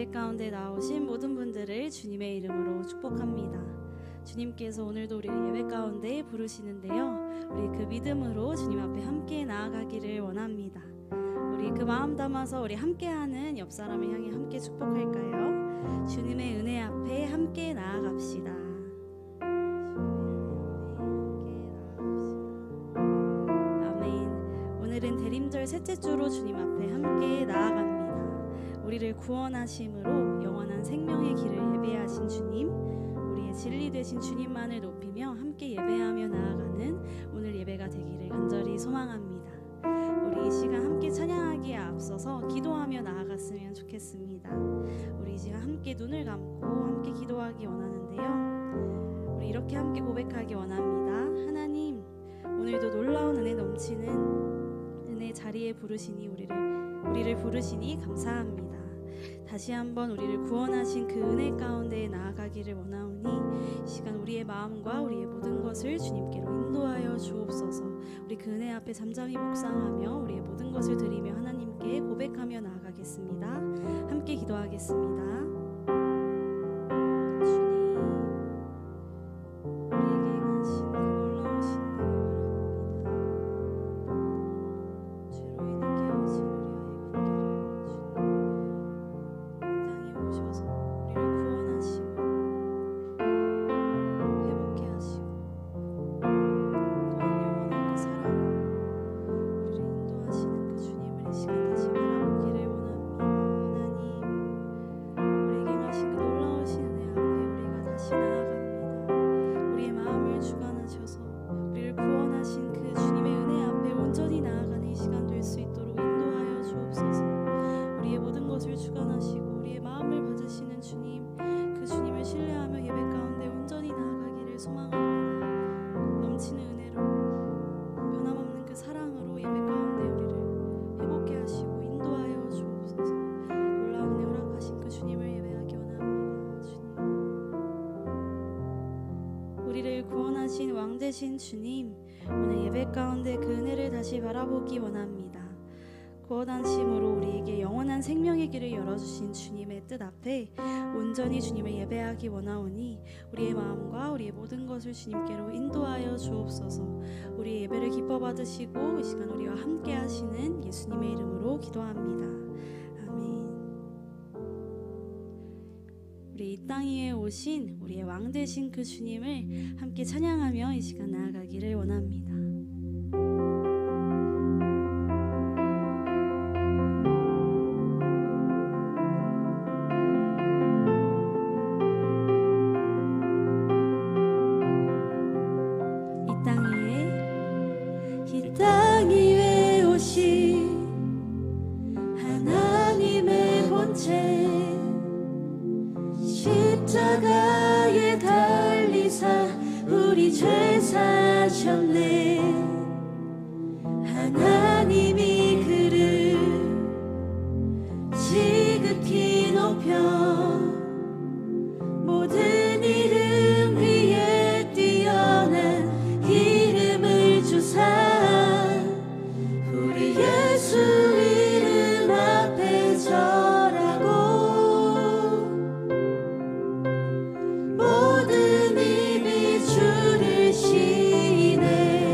예배 가운데 나오신 모든 분들을 주님의 이름으로 축복합니다. 주님께서 오늘도 우리를 예배 가운데 부르시는데요, 우리 그 믿음으로 주님 앞에 함께 나아가기를 원합니다. 우리 그 마음 담아서 우리 함께하는 옆 사람을 향해 함께 축복할까요? 주님의 은혜 앞에 함께 나아갑시다. 아멘. 오늘은 대림절 셋째 주로 주님 앞에 함께 나아갑니다. 우리를 구원하심으로 영원한 생명의 길을 예배하신 주님, 우리의 진리 되신 주님만을 높이며 함께 예배하며 나아가는 오늘 예배가 되기를 간절히 소망합니다. 우리 이 시간 함께 찬양하기에 앞서서 기도하며 나아갔으면 좋겠습니다. 우리 이 시간 함께 눈을 감고 함께 기도하기 원하는데요, 우리 이렇게 함께 고백하기 원합니다. 하나님, 오늘도 놀라운 은혜 넘치는 은혜 자리에 부르시니 우리를 부르시니 감사합니다. 다시 한번 우리를 구원하신 그 은혜 가운데 나아가기를 원하오니 이 시간 우리의 마음과 우리의 모든 것을 주님께로 인도하여 주옵소서. 우리 그 은혜 앞에 잠잠히 묵상하며 우리의 모든 것을 드리며 하나님께 고백하며 나아가겠습니다. 함께 기도하겠습니다. 왕되신 주님, 오늘 예배 가운데 그 은혜를 다시 바라보기 원합니다. 구원하심으로 우리에게 영원한 생명의 길을 열어주신 주님의 뜻 앞에 온전히 주님을 예배하기 원하오니 우리의 마음과 우리의 모든 것을 주님께로 인도하여 주옵소서. 우리의 예배를 기뻐 받으시고 이 시간 우리와 함께 하시는 예수님의 이름으로 기도합니다. 아멘. 우리 이 땅 위에 오신 우리의 왕 되신 그 주님을 함께 찬양하며 이 시간 나아가기를 원합니다. 이 땅 위에 오신 하나님의 본체 십자가에 달리사 우리 죄 사셨네. 하나님이 그를 지극히 높여 모든 이름 위에 뛰어난 이름을 주사 우리 예수 이름 앞에 절하고 모든 입이 주를 시인해.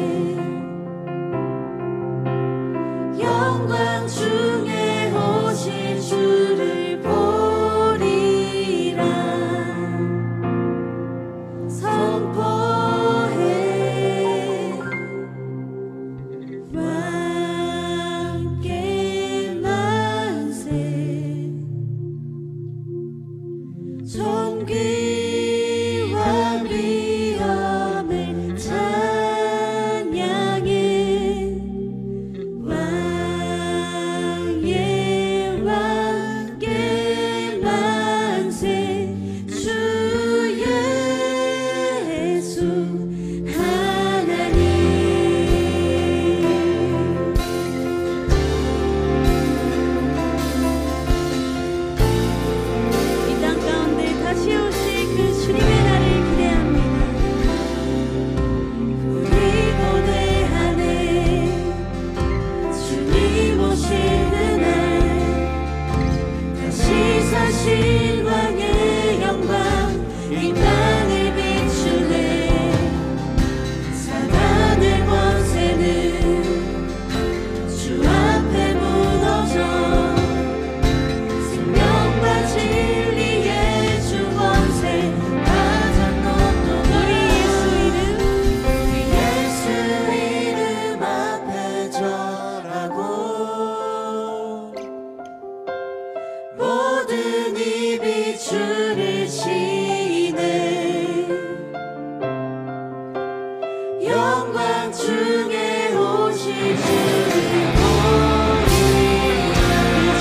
영광 중에 오실 주님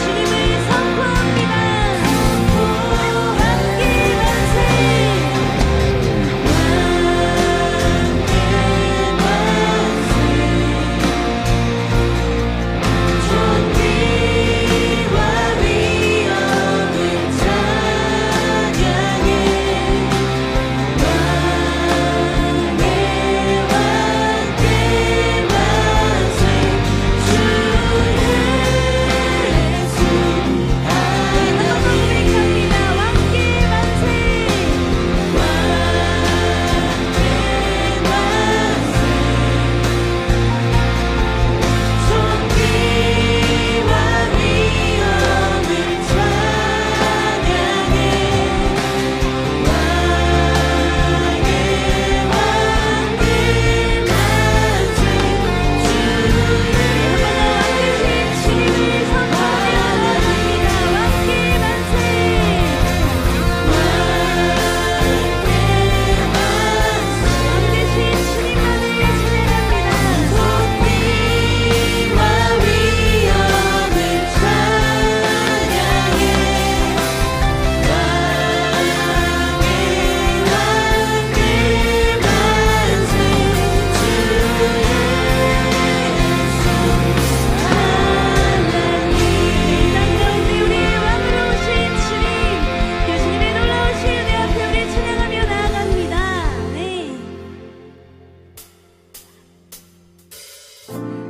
주님을 선포합니다. 함께 만세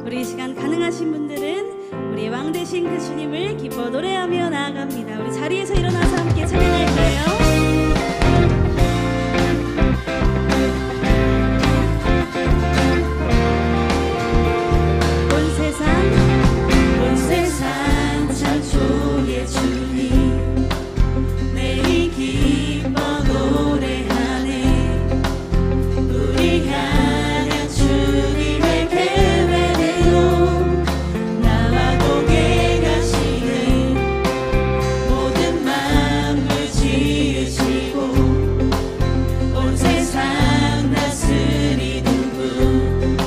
우리 이 시간 가능하신 분들은 우리 왕 되신 그 주님을 기뻐 노래하며 나아갑니다. 우리 자리에서 일어나서 함께 찬양할 거예요. 온 세상 찬송의 주님 매일 기뻐 노래하네. 우리 향한 주님의 계획대로 나와 동행 가시는 모든 만물 지으시고 온 세상 다스리는 분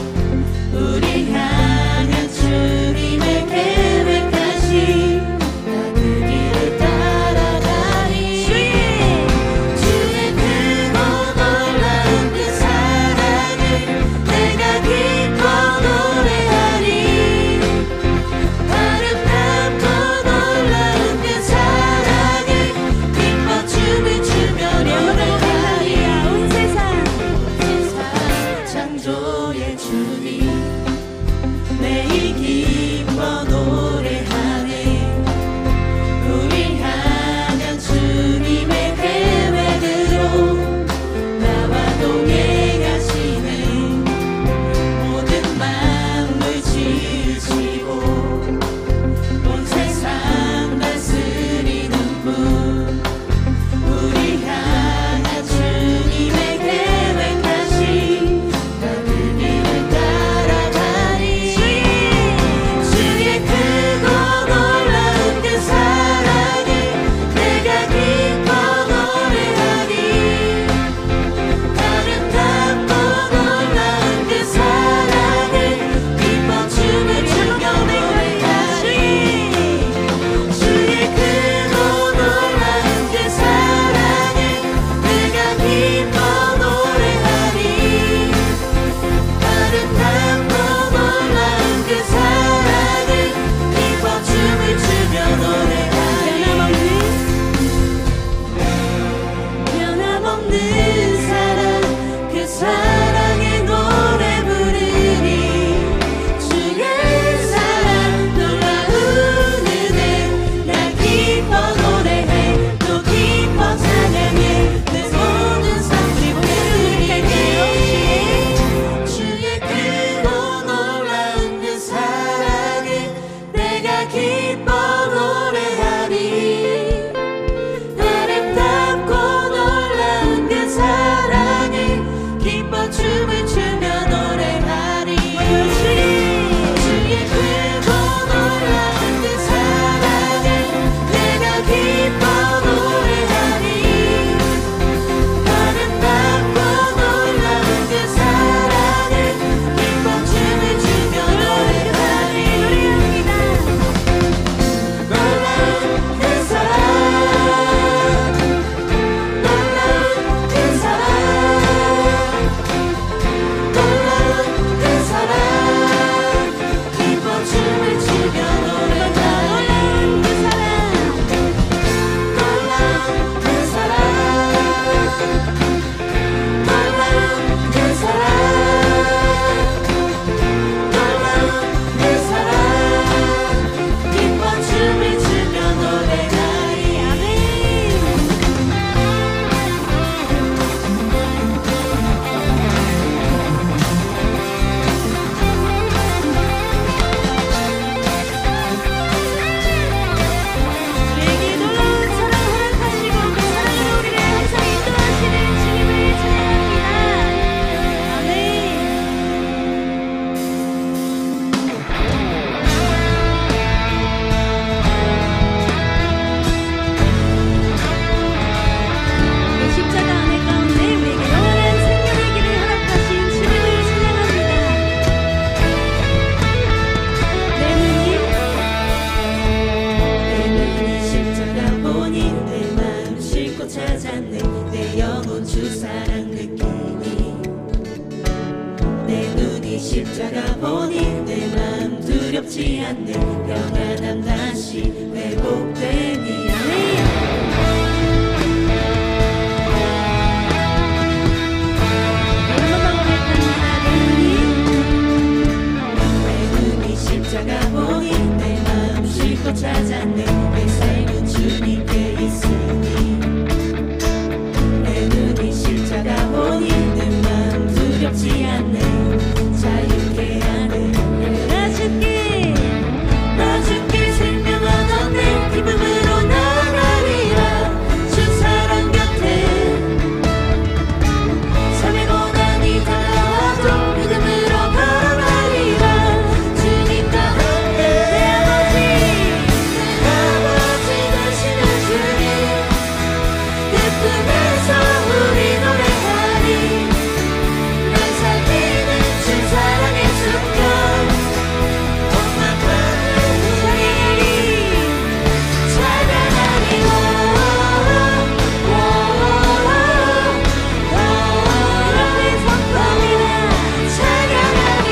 우리 향한 주님의 계획하신 나 그 길을 따라가리. 주의 크고 놀라운 그 사랑을 내가 기뻐 노래하리. 아름답고 놀라운 그 사랑을 기뻐 춤을 추며 노래하리. 온 세상 창조의 주님 매일 기뻐 노래하네. 우리 향한 주님의 계획으로 나와 동행하시는 모든 만물 지으시고 온 세상 다스리는 분 우리 향한 주님의 계획하신 나 그 길을 따라가리. 주의 크고 십자가 보니 내 마음 두렵지 않네. 평안함 다시 회복되니. 아멘. 찾았네. 내 삶은 주님께 있으니. 내 눈이 십자가 보니 내 마음 두렵지 않네. 자유케 하네. 나 주께 생명 얻었네. 기쁨으로 나가리라. 주 사랑 곁에 삶의 고난이 다가와도 믿음으로 걸어가리라. 주님과 함께 내 아버지 되시는 주님, 기쁨에서 우리 노래하리. 날 살리는 주 사랑의 습관, 엄마 찬양하리. 찬양하리. 이렇게 선포합니다. 찬양하리.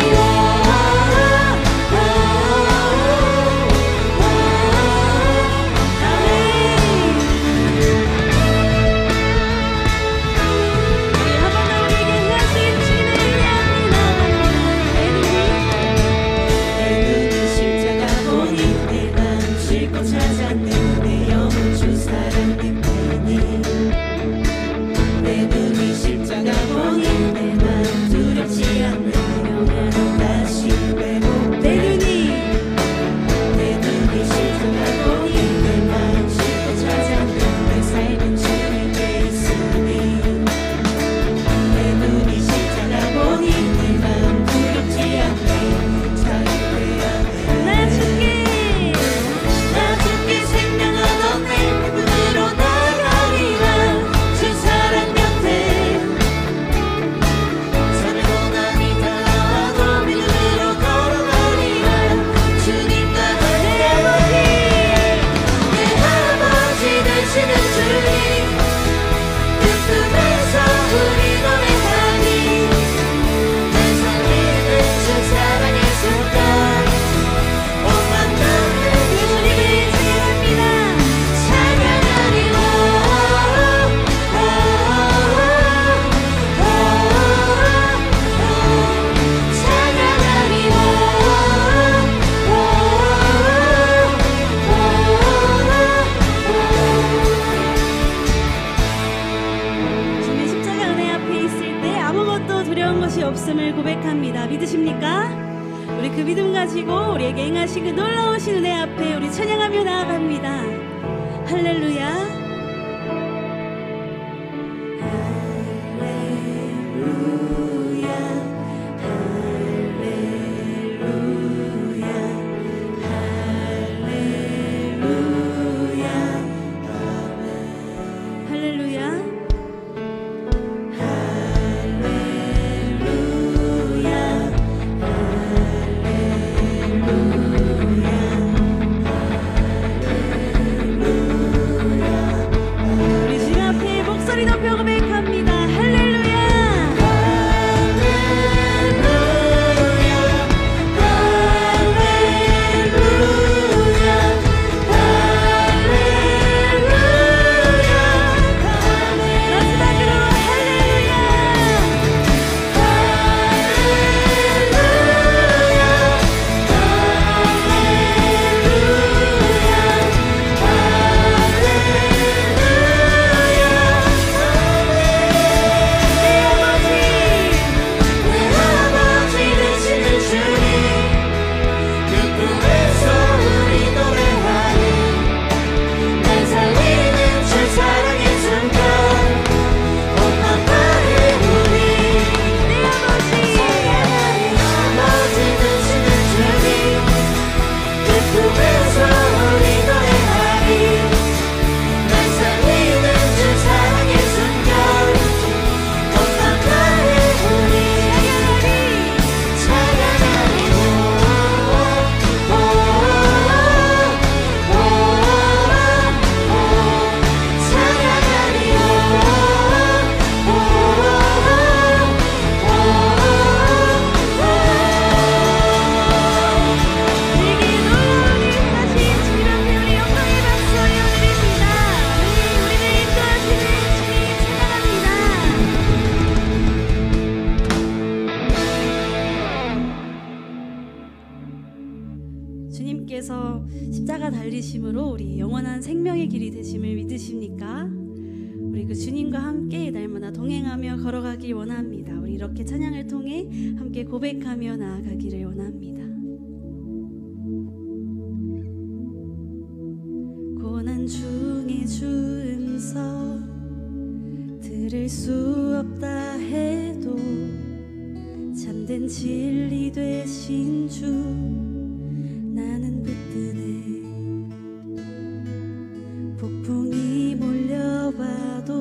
없음을 고백합니다. 믿으십니까? 우리 그 믿음 가지고 우리에게 행하신 그 놀라우신 은혜 앞에 우리 찬양하며 나아갑니다. 할렐루야. 할렐루야 주님께서 십자가 달리심으로 우리 영원한 생명의 길이 되심을 믿으십니까? 우리 그 주님과 함께 날마다 동행하며 걸어가길 원합니다. 우리 이렇게 찬양을 통해 함께 고백하며 나아가기를 원합니다. 고난 중에 주 음성 들을 수 없다 해도 참된 진리 되신 주 나는 붙드네. 폭풍이 몰려와도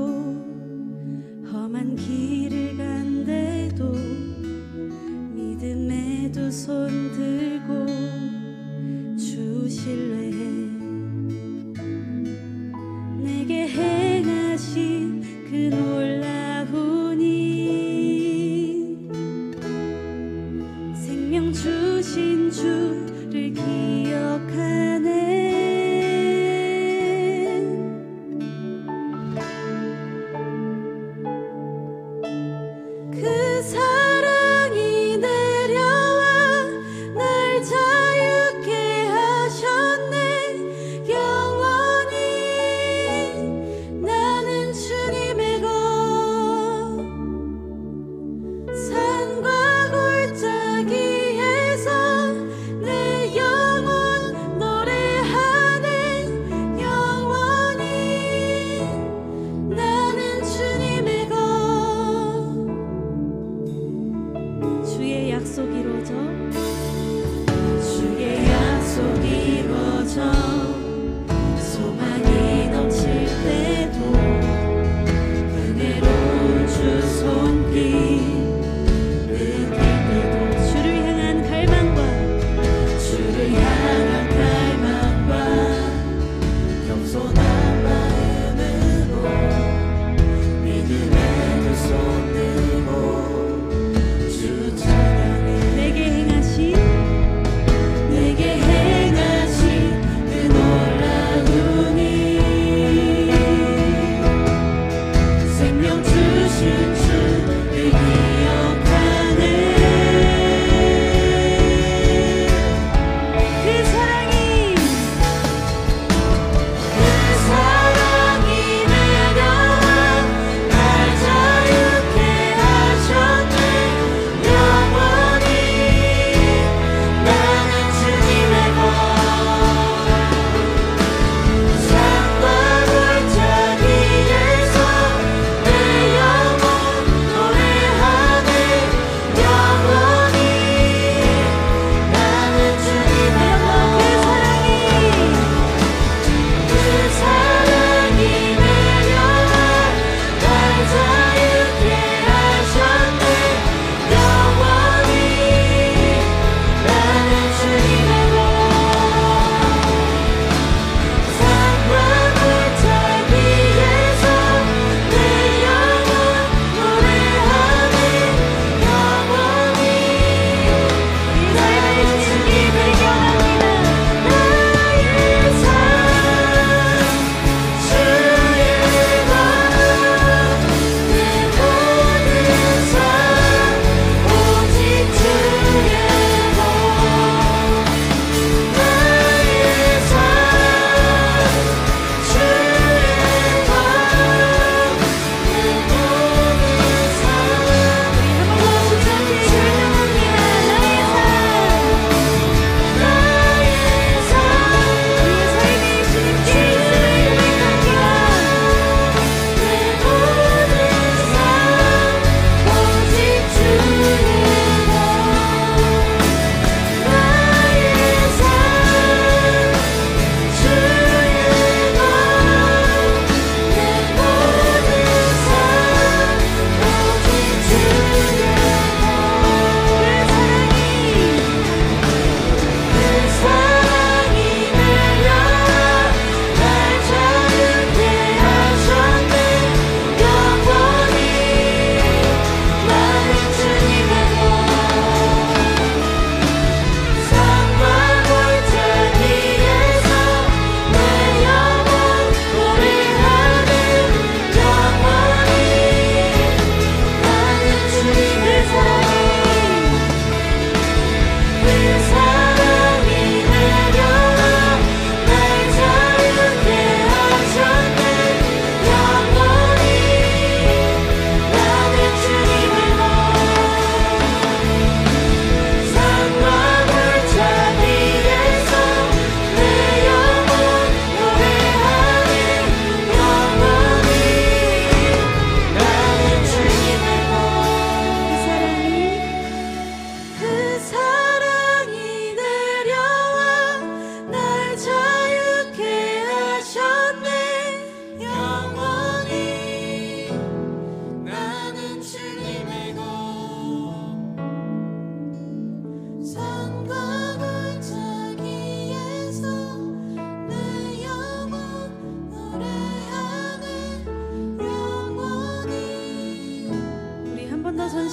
험한 길을 간대도 믿음의 두 손 들고 주 신뢰해. 내게 행하신 그 놀라운 일 생명 주신 주를 기억하네. 그 사랑이 내려와 날 자유케 하셨네. 영원히 나는 주님의 것. 산과 골짜기에서 내 영혼 노래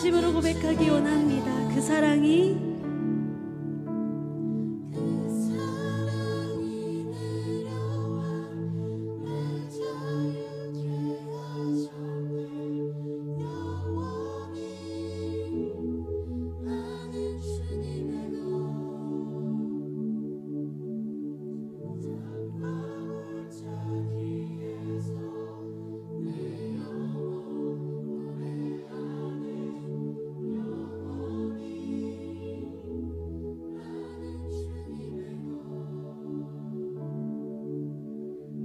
진심으로 고백하기 원합니다. 그 사랑이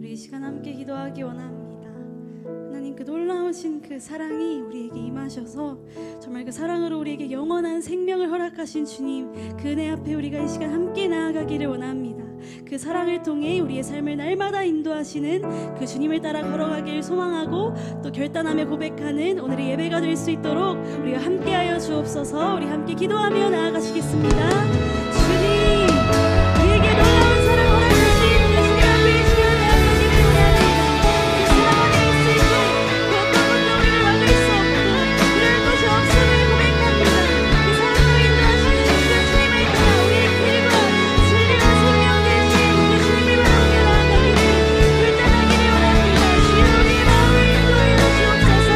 이 시간 함께 기도하기 원합니다. 하나님, 그 놀라우신 그 사랑이 우리에게 임하셔서 정말 그 사랑으로 우리에게 영원한 생명을 허락하신 주님, 그 은혜 앞에 우리가 이 시간 함께 나아가기를 원합니다. 그 사랑을 통해 우리의 삶을 날마다 인도하시는 그 주님을 따라 걸어가길 소망하고 또 결단하며 고백하는 오늘의 예배가 될 수 있도록 우리가 함께하여 주옵소서. 우리 함께 기도하며 나아가시겠습니다. 주님, 우리에게 놀라운 사랑 허락하신 그 주님 앞에 이 시간 나아가기를 원합니다. 그 사랑 안에 있을 때 그 어떤 것도 우리를 막을 수 없고 그럴 것이 없음을 고백합니다. 그 사랑으로 인도하시는 그 주님을 따라 우리의 길과 진리와 생명 되신 그 주님을 바라보며 나아가기를 결단하기를 원합니다. 주여, 우리의 마음을 인도하여 주옵소서.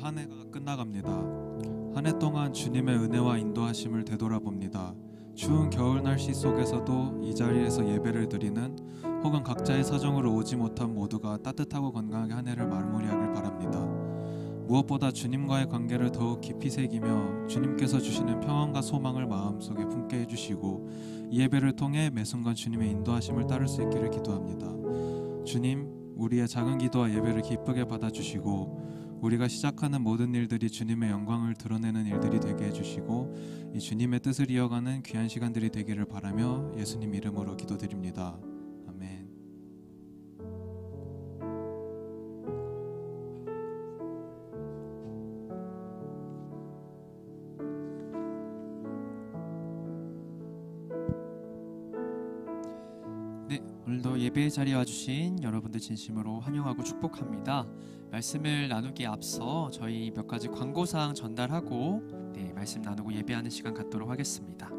한 해가 끝나갑니다. 한 해 동안 주님의 은혜와 인도하심을 되돌아봅니다. 추운 겨울 날씨 속에서도 이 자리에서 예배를 드리는 혹은 각자의 사정으로 오지 못한 모두가 따뜻하고 건강하게 한 해를 마무리하길 바랍니다. 무엇보다 주님과의 관계를 더욱 깊이 새기며 주님께서 주시는 평안과 소망을 마음속에 품게 해주시고 이 예배를 통해 매 순간 주님의 인도하심을 따를 수 있기를 기도합니다. 주님, 우리의 작은 기도와 예배를 기쁘게 받아주시고 우리가 시작하는 모든 일들이 주님의 영광을 드러내는 일들이 되게 해주시고 이 주님의 뜻을 이어가는 귀한 시간들이 되기를 바라며 예수님 이름으로 기도드립니다. 아멘. 네, 오늘도 예배의 자리에 와주신 여러분들 진심으로 환영하고 축복합니다. 말씀을 나누기에 앞서 저희 몇 가지 광고사항 전달하고 말씀 나누고 예배하는 시간 갖도록 하겠습니다.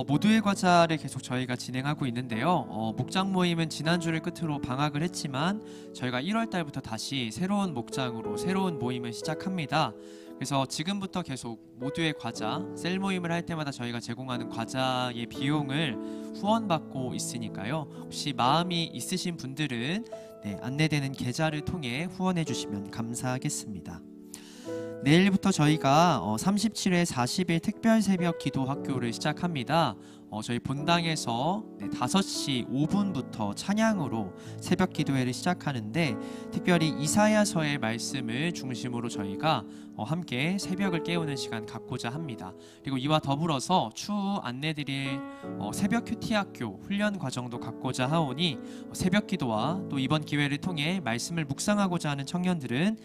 모두의 과자를 계속 저희가 진행하고 있는데요. 목장 모임은 지난주를 끝으로 방학을 했지만 저희가 1월 달부터 다시 새로운 목장으로 새로운 모임을 시작합니다. 그래서 지금부터 계속 모두의 과자, 셀 모임을 할 때마다 저희가 제공하는 과자의 비용을 후원받고 있으니까요. 혹시 마음이 있으신 분들은 안내되는 계좌를 통해 후원해 주시면 감사하겠습니다. 내일부터 저희가 37회 40일 특별 새벽 기도 학교를 시작합니다. 저희 본당에서 5시 5분부터 찬양으로 새벽 기도회를 시작하는데 특별히 이사야서의 말씀을 중심으로 저희가 함께 새벽을 깨우는 시간 갖고자 합니다. 그리고 이와 더불어서 추후 안내드릴 새벽 큐티 학교 훈련 과정도 갖고자 하오니 새벽 기도와 또 이번 기회를 통해 말씀을 묵상하고자 하는 청년들은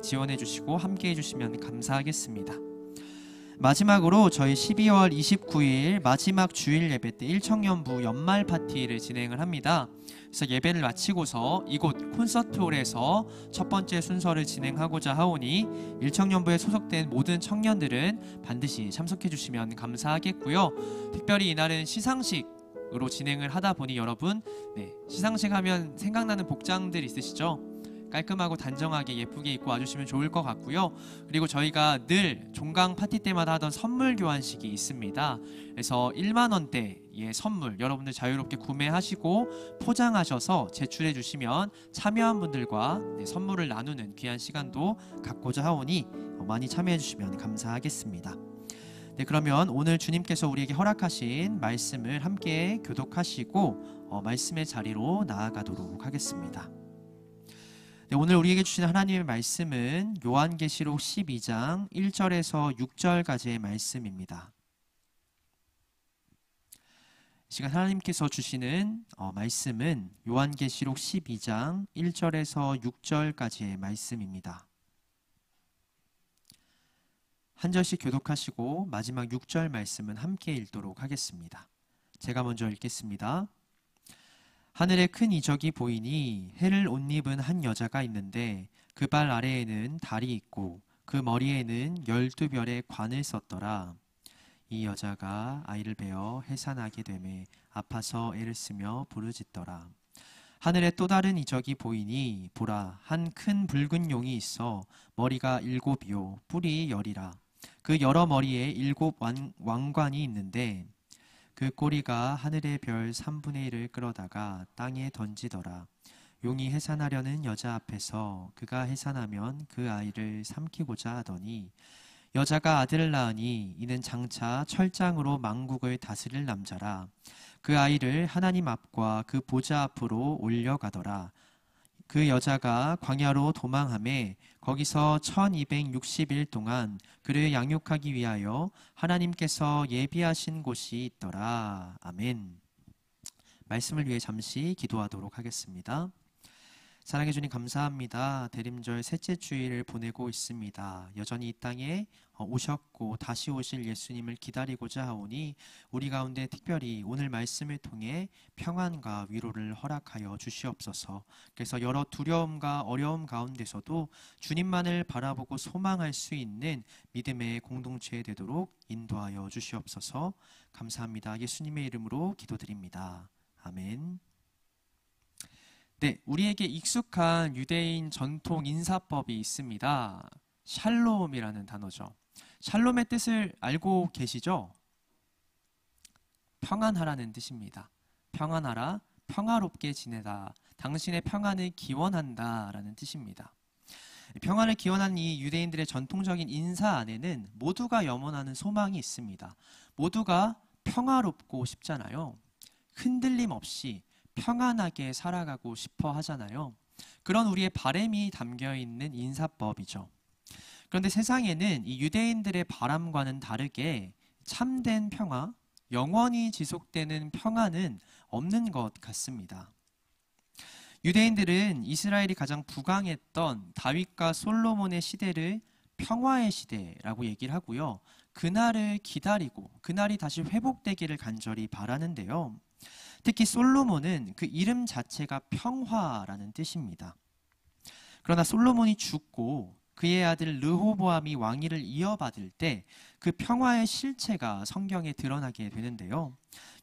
지원해 주시고 함께 해주시면 감사하겠습니다. 마지막으로 저희 12월 29일 마지막 주일 예배 때 1청년부 연말 파티를 진행을 합니다. 그래서 예배를 마치고서 이곳 콘서트홀에서 첫 번째 순서를 진행하고자 하오니 1청년부에 소속된 모든 청년들은 반드시 참석해 주시면 감사하겠고요. 특별히 이날은 시상식으로 진행을 하다 보니 여러분 시상식 하면 생각나는 복장들 있으시죠? 깔끔하고 단정하게 예쁘게 입고 와주시면 좋을 것 같고요. 그리고 저희가 늘 종강 파티 때마다 하던 선물 교환식이 있습니다. 그래서 1만 원대의 선물 여러분들 자유롭게 구매하시고 포장하셔서 제출해 주시면 참여한 분들과 선물을 나누는 귀한 시간도 갖고자 하오니 많이 참여해 주시면 감사하겠습니다. 네, 그러면 오늘 주님께서 우리에게 허락하신 말씀을 함께 교독하시고 말씀의 자리로 나아가도록 하겠습니다. 네, 오늘 우리에게 주신 하나님의 말씀은 요한계시록 12장 1절에서 6절까지의 말씀입니다. 이 시간 하나님께서 주시는 말씀은 요한계시록 12장 1절에서 6절까지의 말씀입니다. 한 절씩 교독하시고 마지막 6절 말씀은 함께 읽도록 하겠습니다. 제가 먼저 읽겠습니다. 하늘에 큰 이적이 보이니 해를 옷 입은 한 여자가 있는데 그 발 아래에는 달이 있고 그 머리에는 12별의 관을 썼더라. 이 여자가 아이를 베어 해산하게 되매 아파서 애를 쓰며 부르짖더라. 하늘에 또 다른 이적이 보이니 보라, 한 큰 붉은 용이 있어 머리가 7이요 뿔이 10이라. 그 여러 머리에 7 왕관이 있는데 그 꼬리가 하늘의 별 3분의 1을 끌어다가 땅에 던지더라. 용이 해산하려는 여자 앞에서 그가 해산하면 그 아이를 삼키고자 하더니 여자가 아들을 낳으니 이는 장차 철장으로 만국을 다스릴 남자라. 그 아이를 하나님 앞과 그 보좌 앞으로 올려가더라. 그 여자가 광야로 도망하매 거기서 1260일 동안 그를 양육하기 위하여 하나님께서 예비하신 곳이 있더라. 아멘. 말씀을 위해 잠시 기도하도록 하겠습니다. 사랑해 주님 감사합니다. 대림절 셋째 주일을 보내고 있습니다. 여전히 이 땅에 오셨고 다시 오실 예수님을 기다리고자 하오니 우리 가운데 특별히 오늘 말씀을 통해 평안과 위로를 허락하여 주시옵소서. 그래서 여러 두려움과 어려움 가운데서도 주님만을 바라보고 소망할 수 있는 믿음의 공동체 되도록 인도하여 주시옵소서. 감사합니다. 예수님의 이름으로 기도드립니다. 아멘. 네, 우리에게 익숙한 유대인 전통 인사법이 있습니다. 샬롬이라는 단어죠. 샬롬의 뜻을 알고 계시죠? 평안하라는 뜻입니다. 평안하라, 평화롭게 지내다, 당신의 평안을 기원한다 라는 뜻입니다. 평안을 기원한 이 유대인들의 전통적인 인사 안에는 모두가 염원하는 소망이 있습니다. 모두가 평화롭고 싶잖아요. 흔들림 없이 평안하게 살아가고 싶어 하잖아요. 그런 우리의 바람이 담겨있는 인사법이죠. 그런데 세상에는 이 유대인들의 바람과는 다르게 참된 평화, 영원히 지속되는 평안은 없는 것 같습니다. 유대인들은 이스라엘이 가장 부강했던 다윗과 솔로몬의 시대를 평화의 시대라고 얘기를 하고요. 그날을 기다리고 그날이 다시 회복되기를 간절히 바라는데요. 특히 솔로몬은 그 이름 자체가 평화라는 뜻입니다. 그러나 솔로몬이 죽고 그의 아들 르호보암이 왕위를 이어받을 때 그 평화의 실체가 성경에 드러나게 되는데요.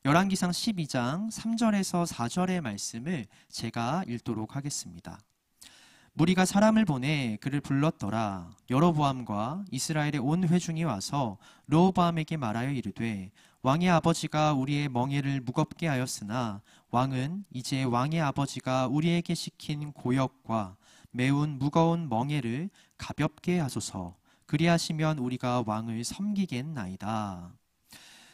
열왕기상 12장 3절에서 4절의 말씀을 제가 읽도록 하겠습니다. 무리가 사람을 보내 그를 불렀더라. 여로보암과 이스라엘의 온 회중이 와서 르호보암에게 말하여 이르되 왕의 아버지가 우리의 멍에를 무겁게 하였으나 왕은 이제 왕의 아버지가 우리에게 시킨 고역과 매운 무거운 멍에를 가볍게 하소서. 그리하시면 우리가 왕을 섬기겠나이다.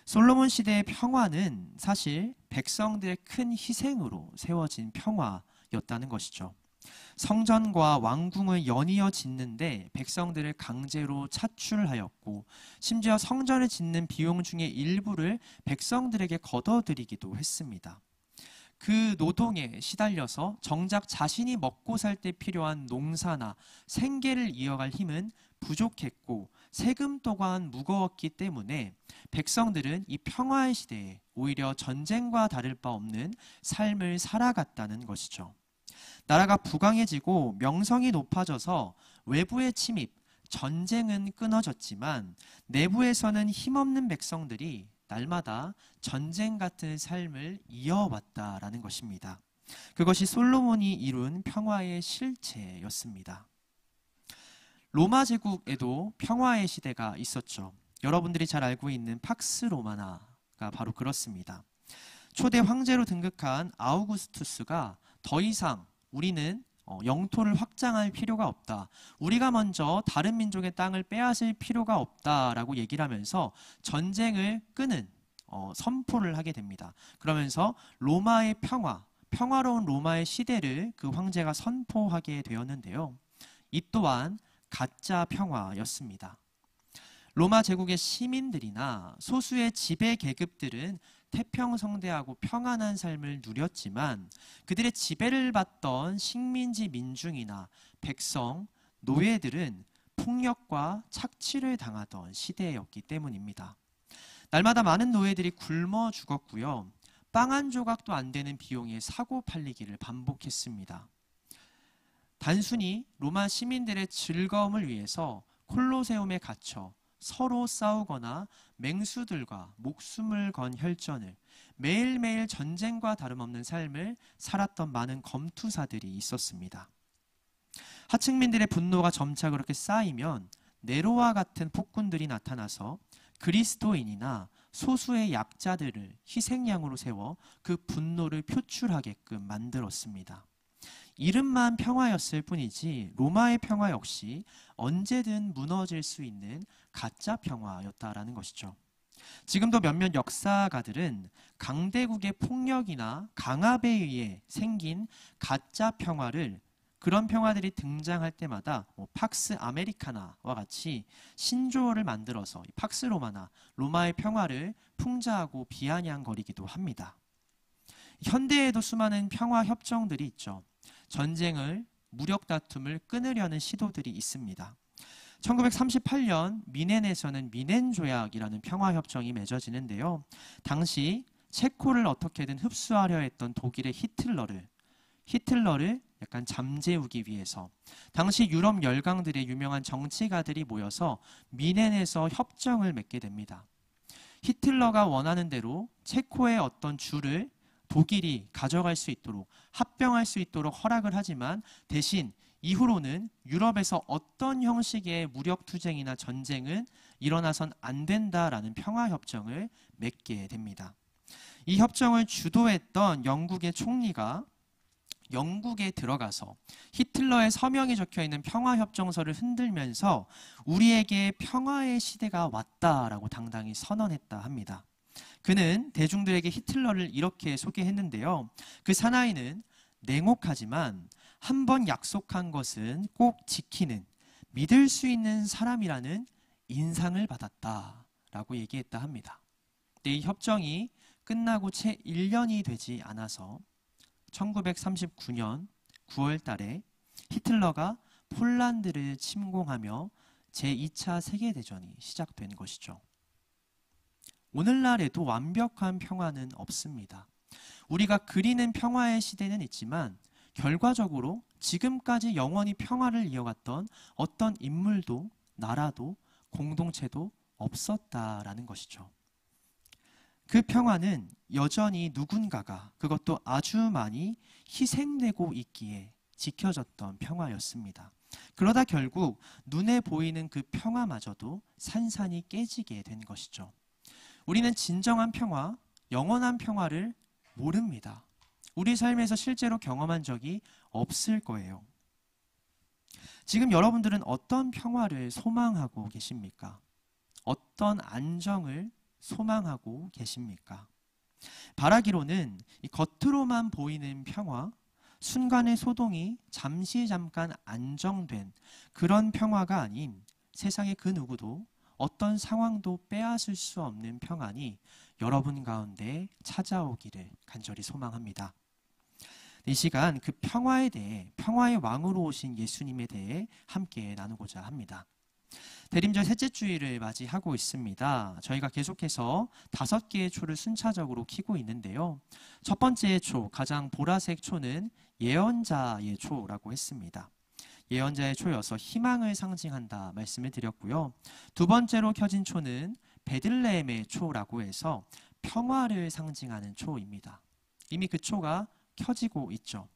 솔로몬 시대의 평화는 사실 백성들의 큰 희생으로 세워진 평화였다는 것이죠. 성전과 왕궁을 연이어 짓는데 백성들을 강제로 차출하였고 심지어 성전을 짓는 비용 중의 일부를 백성들에게 걷어들이기도 했습니다. 그 노동에 시달려서 정작 자신이 먹고 살 때 필요한 농사나 생계를 이어갈 힘은 부족했고 세금 또한 무거웠기 때문에 백성들은 이 평화의 시대에 오히려 전쟁과 다를 바 없는 삶을 살아갔다는 것이죠. 나라가 부강해지고 명성이 높아져서 외부의 침입, 전쟁은 끊어졌지만 내부에서는 힘없는 백성들이 날마다 전쟁 같은 삶을 이어왔다라는 것입니다. 그것이 솔로몬이 이룬 평화의 실체였습니다. 로마 제국에도 평화의 시대가 있었죠. 여러분들이 잘 알고 있는 팍스 로마나가 바로 그렇습니다. 초대 황제로 등극한 아우구스투스가 더 이상 우리는 영토를 확장할 필요가 없다. 우리가 먼저 다른 민족의 땅을 빼앗을 필요가 없다라고 얘기를 하면서 전쟁을 끄는 선포를 하게 됩니다. 그러면서 로마의 평화로운 로마의 시대를 그 황제가 선포하게 되었는데요. 이 또한 가짜 평화였습니다. 로마 제국의 시민들이나 소수의 지배 계급들은 태평성대하고 평안한 삶을 누렸지만 그들의 지배를 받던 식민지 민중이나 백성, 노예들은 폭력과 착취를 당하던 시대였기 때문입니다. 날마다 많은 노예들이 굶어 죽었고요. 빵 한 조각도 안 되는 비용에 사고 팔리기를 반복했습니다. 단순히 로마 시민들의 즐거움을 위해서 콜로세움에 갇혀 서로 싸우거나 맹수들과 목숨을 건 혈전을, 매일매일 전쟁과 다름없는 삶을 살았던 많은 검투사들이 있었습니다. 하층민들의 분노가 점차 그렇게 쌓이면 네로와 같은 폭군들이 나타나서 그리스도인이나 소수의 약자들을 희생양으로 세워 그 분노를 표출하게끔 만들었습니다. 이름만 평화였을 뿐이지 로마의 평화 역시 언제든 무너질 수 있는 가짜 평화였다라는 것이죠. 지금도 몇몇 역사가들은 강대국의 폭력이나 강압에 의해 생긴 가짜 평화를, 그런 평화들이 등장할 때마다 팍스 아메리카나와 같이 신조어를 만들어서 팍스 로마나 로마의 평화를 풍자하고 비아냥거리기도 합니다. 현대에도 수많은 평화 협정들이 있죠. 전쟁을, 무력 다툼을 끊으려는 시도들이 있습니다. 1938년 미넨에서는 미넨 조약이라는 평화 협정이 맺어지는데요. 당시 체코를 어떻게든 흡수하려 했던 독일의 히틀러를 약간 잠재우기 위해서 당시 유럽 열강들의 유명한 정치가들이 모여서 미넨에서 협정을 맺게 됩니다. 히틀러가 원하는 대로 체코의 어떤 주를 독일이 가져갈 수 있도록, 합병할 수 있도록 허락을 하지만 대신 이후로는 유럽에서 어떤 형식의 무력투쟁이나 전쟁은 일어나선 안 된다라는 평화협정을 맺게 됩니다. 이 협정을 주도했던 영국의 총리가 영국에 들어가서 히틀러의 서명이 적혀있는 평화협정서를 흔들면서 우리에게 평화의 시대가 왔다라고 당당히 선언했다 합니다. 그는 대중들에게 히틀러를 이렇게 소개했는데요. 그 사나이는 냉혹하지만 한 번 약속한 것은 꼭 지키는, 믿을 수 있는 사람이라는 인상을 받았다라고 얘기했다 합니다. 이 협정이 끝나고 채 1년이 되지 않아서 1939년 9월 달에 히틀러가 폴란드를 침공하며 제2차 세계대전이 시작된 것이죠. 오늘날에도 완벽한 평화는 없습니다. 우리가 그리는 평화의 시대는 있지만 결과적으로 지금까지 영원히 평화를 이어갔던 어떤 인물도 나라도 공동체도 없었다라는 것이죠. 그 평화는 여전히 누군가가, 그것도 아주 많이 희생되고 있기에 지켜졌던 평화였습니다. 그러다 결국 눈에 보이는 그 평화마저도 산산이 깨지게 된 것이죠. 우리는 진정한 평화, 영원한 평화를 모릅니다. 우리 삶에서 실제로 경험한 적이 없을 거예요. 지금 여러분들은 어떤 평화를 소망하고 계십니까? 어떤 안정을 소망하고 계십니까? 바라기로는 이 겉으로만 보이는 평화, 순간의 소동이 잠깐 안정된 그런 평화가 아닌 세상의 그 누구도 어떤 상황도 빼앗을 수 없는 평안이 여러분 가운데 찾아오기를 간절히 소망합니다. 이 시간 그 평화에 대해, 평화의 왕으로 오신 예수님에 대해 함께 나누고자 합니다. 대림절 셋째 주일을 맞이하고 있습니다. 저희가 계속해서 5개의 초를 순차적으로 켜고 있는데요. 첫 번째의 초, 가장 보라색 초는 예언자의 초라고 했습니다. 예언자의 초여서 희망을 상징한다 말씀을 드렸고요. 두 번째로 켜진 초는 베들레헴의 초라고 해서 평화를 상징하는 초입니다. 이미 그 초가 켜지고 있죠.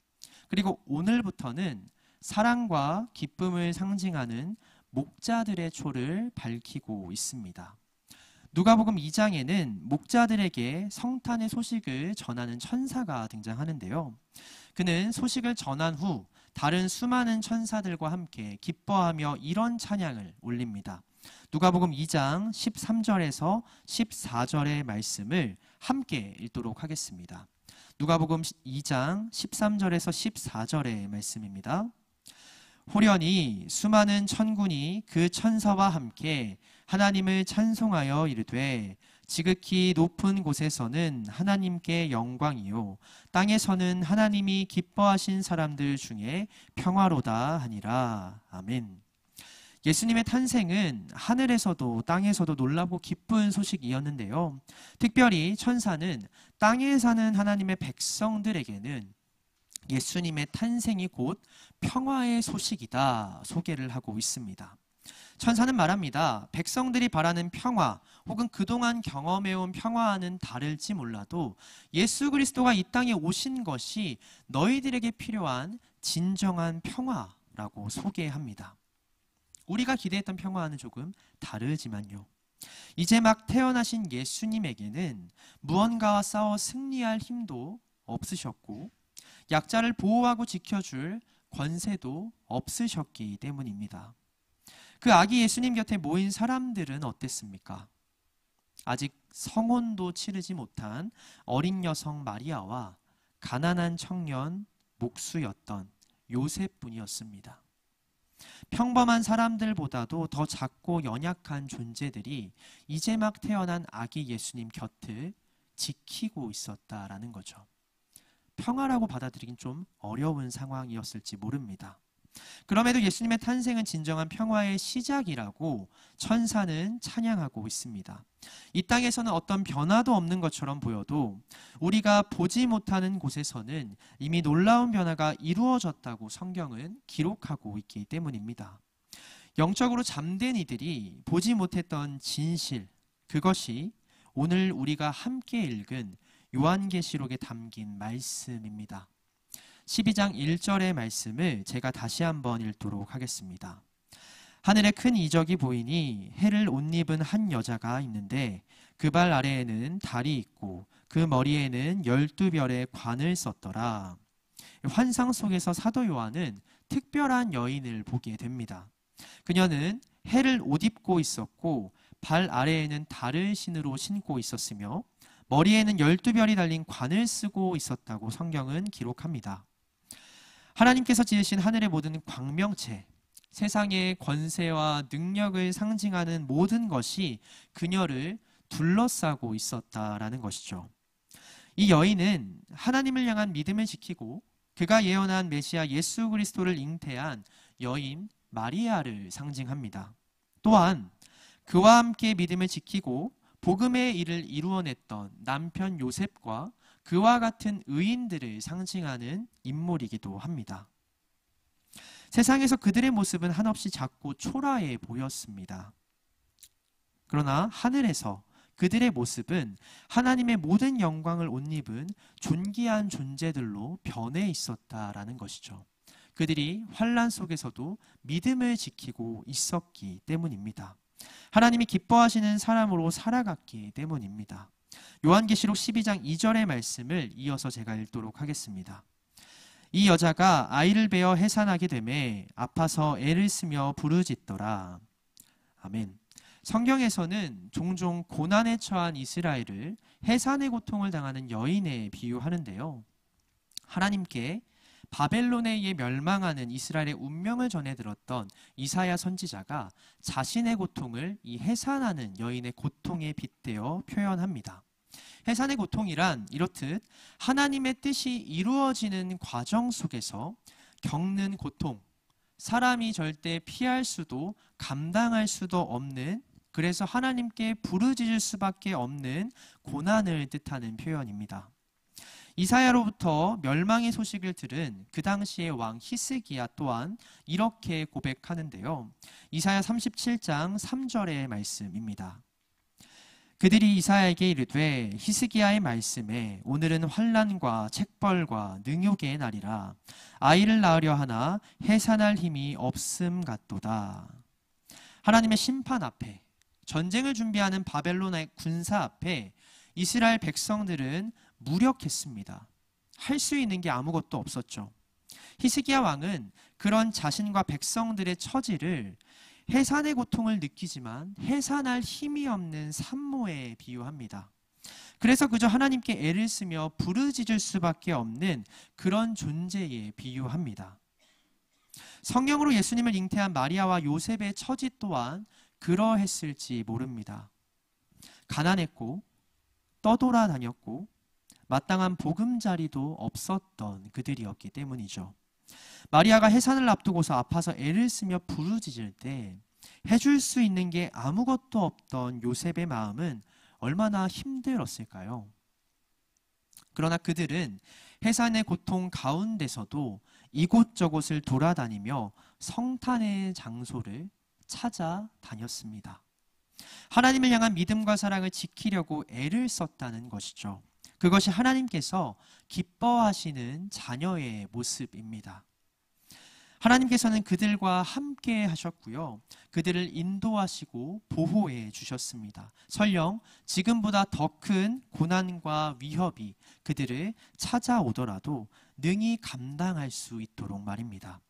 그리고 오늘부터는 사랑과 기쁨을 상징하는 목자들의 초를 밝히고 있습니다. 누가복음 2장에는 목자들에게 성탄의 소식을 전하는 천사가 등장하는데요. 그는 소식을 전한 후 다른 수많은 천사들과 함께 기뻐하며 이런 찬양을 올립니다. 누가복음 2장 13절에서 14절의 말씀을 함께 읽도록 하겠습니다. 누가복음 2장 13절에서 14절의 말씀입니다. 호련히 수많은 천군이 그 천사와 함께 하나님을 찬송하여 이르되 지극히 높은 곳에서는 하나님께 영광이요 땅에서는 하나님이 기뻐하신 사람들 중에 평화로다 하니라. 아멘. 예수님의 탄생은 하늘에서도 땅에서도 놀랍고 기쁜 소식이었는데요. 특별히 천사는 땅에 사는 하나님의 백성들에게는 예수님의 탄생이 곧 평화의 소식이다 소개를 하고 있습니다. 천사는 말합니다. 백성들이 바라는 평화 혹은 그동안 경험해온 평화와는 다를지 몰라도 예수 그리스도가 이 땅에 오신 것이 너희들에게 필요한 진정한 평화라고 소개합니다. 우리가 기대했던 평화와는 조금 다르지만요. 이제 막 태어나신 예수님에게는 무언가와 싸워 승리할 힘도 없으셨고 약자를 보호하고 지켜줄 권세도 없으셨기 때문입니다. 그 아기 예수님 곁에 모인 사람들은 어땠습니까? 아직 성혼도 치르지 못한 어린 여성 마리아와 가난한 청년 목수였던 요셉뿐이었습니다. 평범한 사람들보다도 더 작고 연약한 존재들이 이제 막 태어난 아기 예수님 곁을 지키고 있었다라는 거죠. 평화라고 받아들이긴 좀 어려운 상황이었을지 모릅니다. 그럼에도 예수님의 탄생은 진정한 평화의 시작이라고 천사는 찬양하고 있습니다. 이 땅에서는 어떤 변화도 없는 것처럼 보여도 우리가 보지 못하는 곳에서는 이미 놀라운 변화가 이루어졌다고 성경은 기록하고 있기 때문입니다. 영적으로 잠든 이들이 보지 못했던 진실, 그것이 오늘 우리가 함께 읽은 요한계시록에 담긴 말씀입니다. 12장 1절의 말씀을 제가 다시 한번 읽도록 하겠습니다. 하늘에 큰 이적이 보이니 해를 옷 입은 한 여자가 있는데 그 발 아래에는 달이 있고 그 머리에는 12별의 관을 썼더라. 환상 속에서 사도 요한은 특별한 여인을 보게 됩니다. 그녀는 해를 옷 입고 있었고 발 아래에는 달을 신으로 신고 있었으며 머리에는 12별이 달린 관을 쓰고 있었다고 성경은 기록합니다. 하나님께서 지으신 하늘의 모든 광명체, 세상의 권세와 능력을 상징하는 모든 것이 그녀를 둘러싸고 있었다라는 것이죠. 이 여인은 하나님을 향한 믿음을 지키고 그가 예언한 메시아 예수 그리스도를 잉태한 여인 마리아를 상징합니다. 또한 그와 함께 믿음을 지키고 복음의 일을 이루어냈던 남편 요셉과 그와 같은 의인들을 상징하는 인물이기도 합니다. 세상에서 그들의 모습은 한없이 작고 초라해 보였습니다. 그러나 하늘에서 그들의 모습은 하나님의 모든 영광을 옷 입은 존귀한 존재들로 변해 있었다라는 것이죠. 그들이 환난 속에서도 믿음을 지키고 있었기 때문입니다. 하나님이 기뻐하시는 사람으로 살아갔기 때문입니다. 요한계시록 12장 2절의 말씀을 이어서 제가 읽도록 하겠습니다. 이 여자가 아이를 베어 해산하게 되매 아파서 애를 쓰며 부르짖더라. 아멘. 성경에서는 종종 고난에 처한 이스라엘을 해산의 고통을 당하는 여인에 비유하는데요. 하나님께 바벨론에 의해 멸망하는 이스라엘의 운명을 전해 들었던 이사야 선지자가 자신의 고통을 이 해산하는 여인의 고통에 빗대어 표현합니다. 해산의 고통이란 이렇듯 하나님의 뜻이 이루어지는 과정 속에서 겪는 고통, 사람이 절대 피할 수도 감당할 수도 없는, 그래서 하나님께 부르짖을 수밖에 없는 고난을 뜻하는 표현입니다. 이사야로부터 멸망의 소식을 들은 그 당시의 왕 히스기야 또한 이렇게 고백하는데요. 이사야 37장 3절의 말씀입니다. 그들이 이사야에게 이르되 히스기야의 말씀에 오늘은 환난과 책벌과 능욕의 날이라 아이를 낳으려 하나 해산할 힘이 없음 같도다. 하나님의 심판 앞에, 전쟁을 준비하는 바벨론의 군사 앞에 이스라엘 백성들은 무력했습니다. 할 수 있는 게 아무것도 없었죠. 히스기야 왕은 그런 자신과 백성들의 처지를 해산의 고통을 느끼지만 해산할 힘이 없는 산모에 비유합니다. 그래서 그저 하나님께 애를 쓰며 부르짖을 수밖에 없는 그런 존재에 비유합니다. 성령으로 예수님을 잉태한 마리아와 요셉의 처지 또한 그러했을지 모릅니다. 가난했고 떠돌아다녔고 마땅한 보금자리도 없었던 그들이었기 때문이죠. 마리아가 해산을 앞두고서 아파서 애를 쓰며 부르짖을 때 해줄 수 있는 게 아무것도 없던 요셉의 마음은 얼마나 힘들었을까요? 그러나 그들은 해산의 고통 가운데서도 이곳저곳을 돌아다니며 성탄의 장소를 찾아다녔습니다. 하나님을 향한 믿음과 사랑을 지키려고 애를 썼다는 것이죠. 그것이 하나님께서 기뻐하시는 자녀의 모습입니다. 하나님께서는 그들과 함께 하셨고요. 그들을 인도하시고 보호해 주셨습니다. 설령 지금보다 더 큰 고난과 위협이 그들을 찾아오더라도 능히 감당할 수 있도록 말입니다.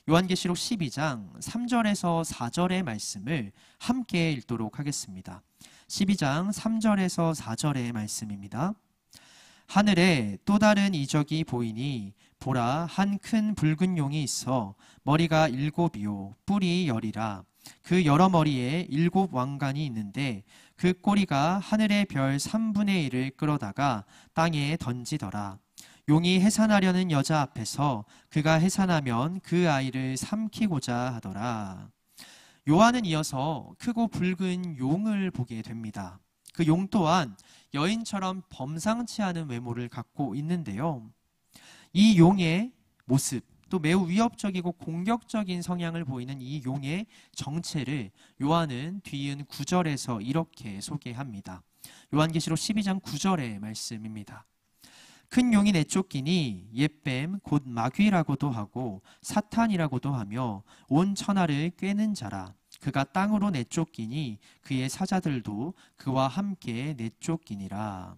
요한계시록 12장 3절에서 4절의 말씀을 함께 읽도록 하겠습니다. 12장 3절에서 4절의 말씀입니다. 하늘에 또 다른 이적이 보이니 보라, 한 큰 붉은 용이 있어 머리가 7이요 뿔이 10이라. 그 여러 머리에 7 왕관이 있는데 그 꼬리가 하늘의 별 3분의 1을 끌어다가 땅에 던지더라. 용이 해산하려는 여자 앞에서 그가 해산하면 그 아이를 삼키고자 하더라. 요한은 이어서 크고 붉은 용을 보게 됩니다. 그 용 또한 여인처럼 범상치 않은 외모를 갖고 있는데요. 이 용의 모습, 또 매우 위협적이고 공격적인 성향을 보이는 이 용의 정체를 요한은 뒤이은 9절에서 이렇게 소개합니다. 요한계시록 12장 9절의 말씀입니다. 큰 용이 내쫓기니 옛뱀 곧 마귀라고도 하고 사탄이라고도 하며 온 천하를 꿰는 자라. 그가 땅으로 내쫓기니 그의 사자들도 그와 함께 내쫓기니라.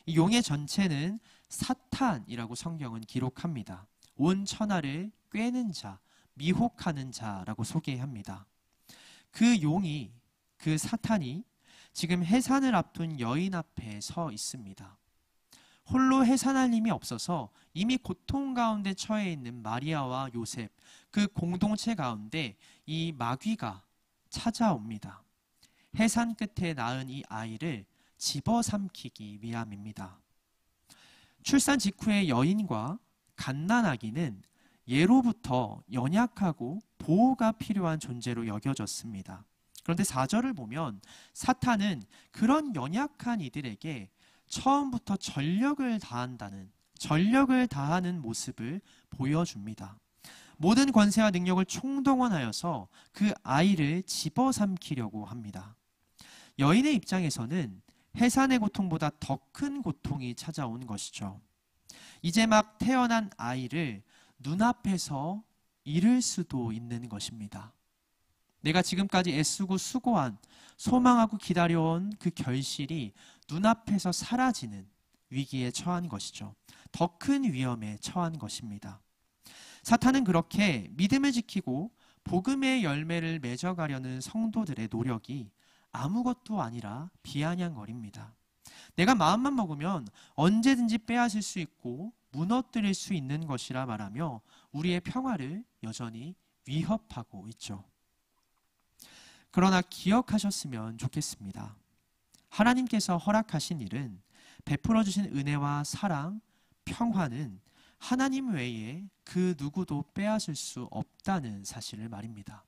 이 용의 전체는 사탄이라고 성경은 기록합니다. 온 천하를 꿰는 자, 미혹하는 자라고 소개합니다. 그 용이, 그 사탄이 지금 해산을 앞둔 여인 앞에 서 있습니다. 홀로 해산할 힘이 없어서 이미 고통 가운데 처해 있는 마리아와 요셉, 그 공동체 가운데 이 마귀가 찾아옵니다. 해산 끝에 낳은 이 아이를 집어삼키기 위함입니다. 출산 직후의 여인과 갓난아기는 예로부터 연약하고 보호가 필요한 존재로 여겨졌습니다. 그런데 4절을 보면 사탄은 그런 연약한 이들에게 처음부터 전력을 다하는 모습을 보여줍니다. 모든 권세와 능력을 총동원하여서 그 아이를 집어삼키려고 합니다. 여인의 입장에서는 해산의 고통보다 더 큰 고통이 찾아온 것이죠. 이제 막 태어난 아이를 눈앞에서 잃을 수도 있는 것입니다. 내가 지금까지 애쓰고 수고한, 소망하고 기다려온 그 결실이 눈앞에서 사라지는 위기에 처한 것이죠. 더 큰 위험에 처한 것입니다. 사탄은 그렇게 믿음을 지키고 복음의 열매를 맺어가려는 성도들의 노력이 아무것도 아니라 비아냥거립니다. 내가 마음만 먹으면 언제든지 빼앗을 수 있고 무너뜨릴 수 있는 것이라 말하며 우리의 평화를 여전히 위협하고 있죠. 그러나 기억하셨으면 좋겠습니다. 하나님께서 허락하신 일은 베풀어 주신 은혜와 사랑, 평화는 하나님 외에 그 누구도 빼앗을 수 없다는 사실을 말입니다.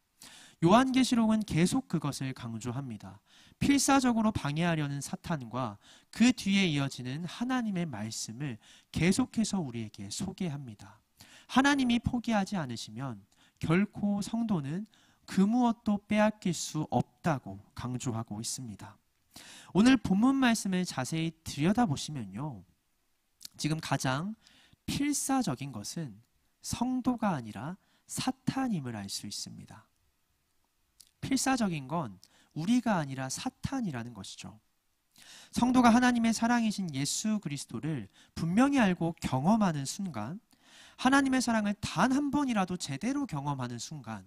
요한계시록은 계속 그것을 강조합니다. 필사적으로 방해하려는 사탄과 그 뒤에 이어지는 하나님의 말씀을 계속해서 우리에게 소개합니다. 하나님이 포기하지 않으시면 결코 성도는 그 무엇도 빼앗길 수 없다고 강조하고 있습니다. 오늘 본문 말씀을 자세히 들여다보시면요, 지금 가장 필사적인 것은 성도가 아니라 사탄임을 알 수 있습니다. 필사적인 건 우리가 아니라 사탄이라는 것이죠. 성도가 하나님의 사랑이신 예수 그리스도를 분명히 알고 경험하는 순간 하나님의 사랑을 단 한 번이라도 제대로 경험하는 순간,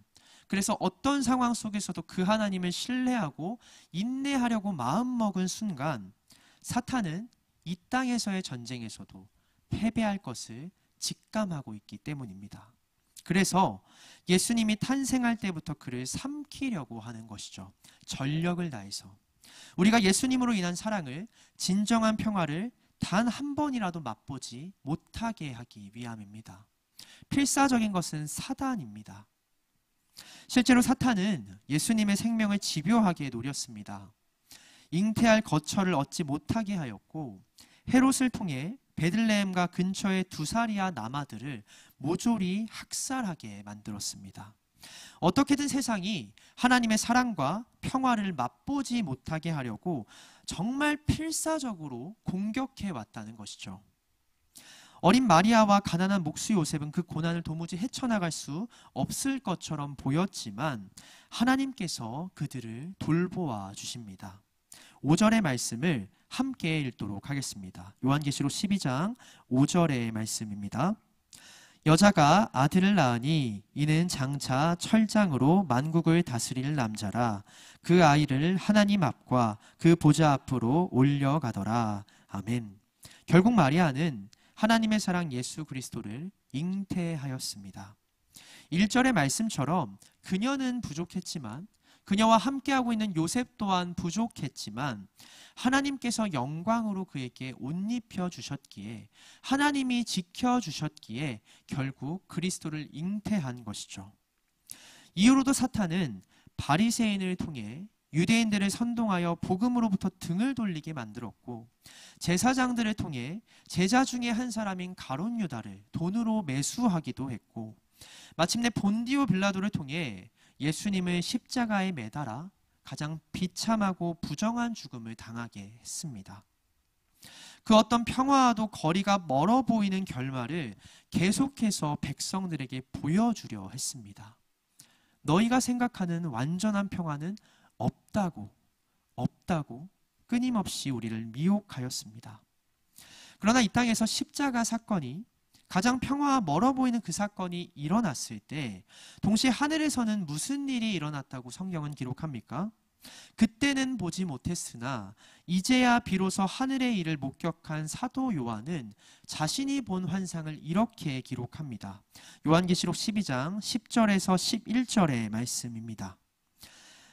그래서 어떤 상황 속에서도 그 하나님을 신뢰하고 인내하려고 마음먹은 순간, 사탄은 이 땅에서의 전쟁에서도 패배할 것을 직감하고 있기 때문입니다. 그래서 예수님이 탄생할 때부터 그를 삼키려고 하는 것이죠. 전력을 다해서. 우리가 예수님으로 인한 사랑을, 진정한 평화를 단 한 번이라도 맛보지 못하게 하기 위함입니다. 필사적인 것은 사단입니다. 실제로 사탄은 예수님의 생명을 집요하게 노렸습니다. 잉태할 거처를 얻지 못하게 하였고, 헤롯을 통해 베들레헴과 근처의 두사리아 남아들을 모조리 학살하게 만들었습니다. 어떻게든 세상이 하나님의 사랑과 평화를 맛보지 못하게 하려고 정말 필사적으로 공격해 왔다는 것이죠. 어린 마리아와 가난한 목수 요셉은 그 고난을 도무지 헤쳐나갈 수 없을 것처럼 보였지만 하나님께서 그들을 돌보아 주십니다. 5절의 말씀을 함께 읽도록 하겠습니다. 요한계시록 12장 5절의 말씀입니다. 여자가 아들을 낳으니 이는 장차 철장으로 만국을 다스릴 남자라. 그 아이를 하나님 앞과 그 보좌 앞으로 올려가더라. 아멘. 결국 마리아는 하나님의 사랑 예수 그리스도를 잉태하였습니다. 1절의 말씀처럼 그녀는 부족했지만, 그녀와 함께하고 있는 요셉 또한 부족했지만 하나님께서 영광으로 그에게 옷 입혀 주셨기에, 하나님이 지켜주셨기에 결국 그리스도를 잉태한 것이죠. 이후로도 사탄은 바리새인을 통해 유대인들을 선동하여 복음으로부터 등을 돌리게 만들었고, 제사장들을 통해 제자 중에 한 사람인 가룟 유다를 돈으로 매수하기도 했고, 마침내 본디오 빌라도를 통해 예수님을 십자가에 매달아 가장 비참하고 부정한 죽음을 당하게 했습니다. 그 어떤 평화와도 거리가 멀어 보이는 결말을 계속해서 백성들에게 보여주려 했습니다. 너희가 생각하는 완전한 평화는 없다고 끊임없이 우리를 미혹하였습니다. 그러나 이 땅에서 십자가 사건이, 가장 평화와 멀어 보이는 그 사건이 일어났을 때 동시에 하늘에서는 무슨 일이 일어났다고 성경은 기록합니까? 그때는 보지 못했으나 이제야 비로소 하늘의 일을 목격한 사도 요한은 자신이 본 환상을 이렇게 기록합니다. 요한계시록 12장 10절에서 11절의 말씀입니다.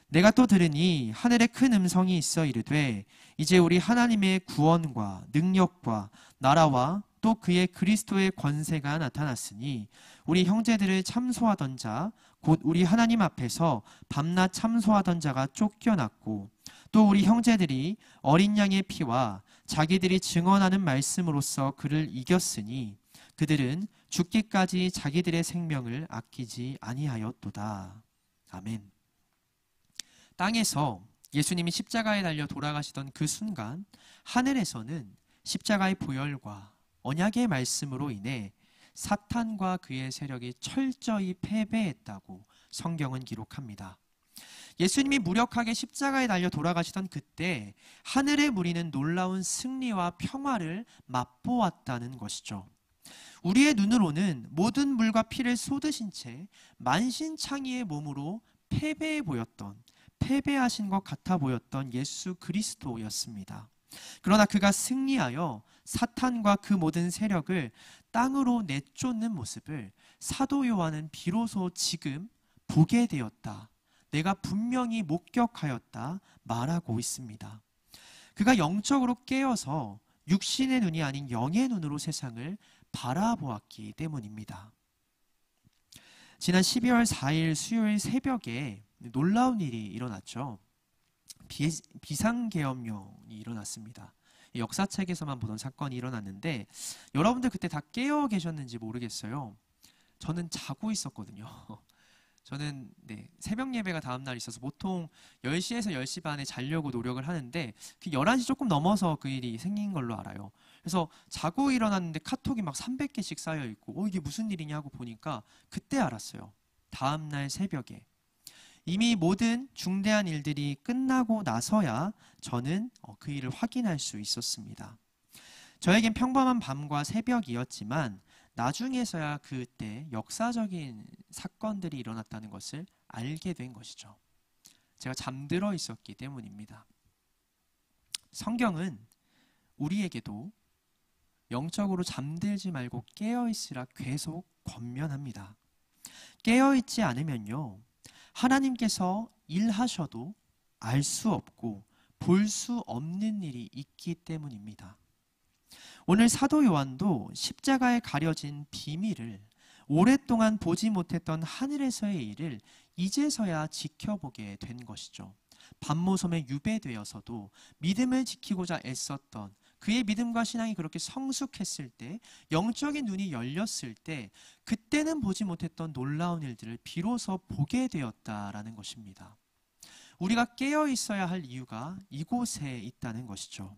내가 또 들으니 하늘에 큰 음성이 있어 이르되 이제 우리 하나님의 구원과 능력과 나라와 또 그의 그리스도의 권세가 나타났으니 우리 형제들을 참소하던 자 곧 우리 하나님 앞에서 밤낮 참소하던 자가 쫓겨났고, 또 우리 형제들이 어린 양의 피와 자기들이 증언하는 말씀으로써 그를 이겼으니 그들은 죽기까지 자기들의 생명을 아끼지 아니하였도다. 아멘. 땅에서 예수님이 십자가에 달려 돌아가시던 그 순간 하늘에서는 십자가의 보혈과 언약의 말씀으로 인해 사탄과 그의 세력이 철저히 패배했다고 성경은 기록합니다. 예수님이 무력하게 십자가에 달려 돌아가시던 그때 하늘의 무리는 놀라운 승리와 평화를 맛보았다는 것이죠. 우리의 눈으로는 모든 물과 피를 쏟으신 채 만신창이의 몸으로 패배하신 것 같아 보였던 예수 그리스도였습니다. 그러나 그가 승리하여 사탄과 그 모든 세력을 땅으로 내쫓는 모습을 사도 요한은 비로소 지금 보게 되었다, 내가 분명히 목격하였다 말하고 있습니다. 그가 영적으로 깨어서 육신의 눈이 아닌 영의 눈으로 세상을 바라보았기 때문입니다. 지난 12월 4일 수요일 새벽에 놀라운 일이 일어났죠. 비상계엄령이 일어났습니다. 역사책에서만 보던 사건이 일어났는데 여러분들 그때 다 깨어 계셨는지 모르겠어요. 저는 자고 있었거든요. 저는 새벽 예배가 다음 날 있어서 보통 10시에서 10시 반에 자려고 노력을 하는데 그 11시 조금 넘어서 그 일이 생긴 걸로 알아요. 그래서 자고 일어났는데 카톡이 막 300개씩 쌓여있고 이게 무슨 일이냐 하고 보니까 그때 알았어요. 다음 날 새벽에. 이미 모든 중대한 일들이 끝나고 나서야 저는 그 일을 확인할 수 있었습니다. 저에겐 평범한 밤과 새벽이었지만 나중에서야 그때 역사적인 사건들이 일어났다는 것을 알게 된 것이죠. 제가 잠들어 있었기 때문입니다. 성경은 우리에게도 영적으로 잠들지 말고 깨어있으라 계속 권면합니다. 깨어있지 않으면요, 하나님께서 일하셔도 알 수 없고 볼 수 없는 일이 있기 때문입니다. 오늘 사도 요한도 십자가에 가려진 비밀을, 오랫동안 보지 못했던 하늘에서의 일을 이제서야 지켜보게 된 것이죠. 반모섬에 유배되어서도 믿음을 지키고자 애썼던 그의 믿음과 신앙이 그렇게 성숙했을 때, 영적인 눈이 열렸을 때, 그때는 보지 못했던 놀라운 일들을 비로소 보게 되었다라는 것입니다. 우리가 깨어 있어야 할 이유가 이곳에 있다는 것이죠.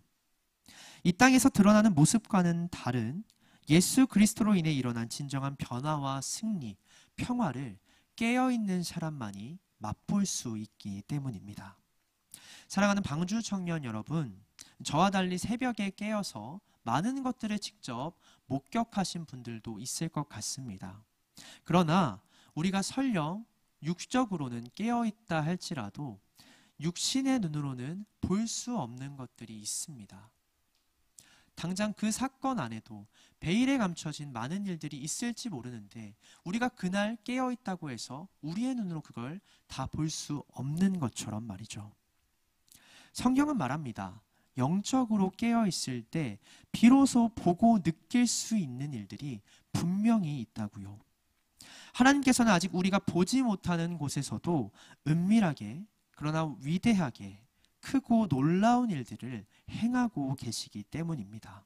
이 땅에서 드러나는 모습과는 다른 예수 그리스도로 인해 일어난 진정한 변화와 승리, 평화를 깨어있는 사람만이 맛볼 수 있기 때문입니다. 사랑하는 방주 청년 여러분, 저와 달리 새벽에 깨어서 많은 것들을 직접 목격하신 분들도 있을 것 같습니다. 그러나 우리가 설령 육적으로는 깨어있다 할지라도 육신의 눈으로는 볼 수 없는 것들이 있습니다. 당장 그 사건 안에도 베일에 감춰진 많은 일들이 있을지 모르는데, 우리가 그날 깨어있다고 해서 우리의 눈으로 그걸 다 볼 수 없는 것처럼 말이죠. 성경은 말합니다. 영적으로 깨어있을 때 비로소 보고 느낄 수 있는 일들이 분명히 있다고요. 하나님께서는 아직 우리가 보지 못하는 곳에서도 은밀하게, 그러나 위대하게, 크고 놀라운 일들을 행하고 계시기 때문입니다.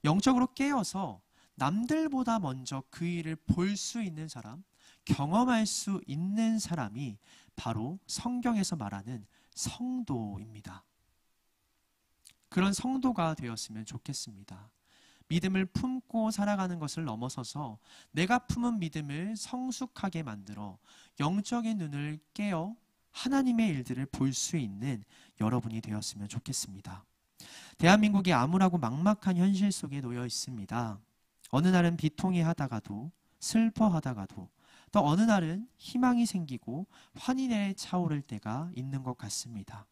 영적으로 깨어서 남들보다 먼저 그 일을 볼 수 있는 사람, 경험할 수 있는 사람이 바로 성경에서 말하는 성도입니다. 그런 성도가 되었으면 좋겠습니다. 믿음을 품고 살아가는 것을 넘어서서 내가 품은 믿음을 성숙하게 만들어 영적인 눈을 깨어 하나님의 일들을 볼 수 있는 여러분이 되었으면 좋겠습니다. 대한민국이 암울하고 막막한 현실 속에 놓여 있습니다. 어느 날은 비통해하다가도, 슬퍼하다가도, 또 어느 날은 희망이 생기고 환희에 차오를 때가 있는 것 같습니다.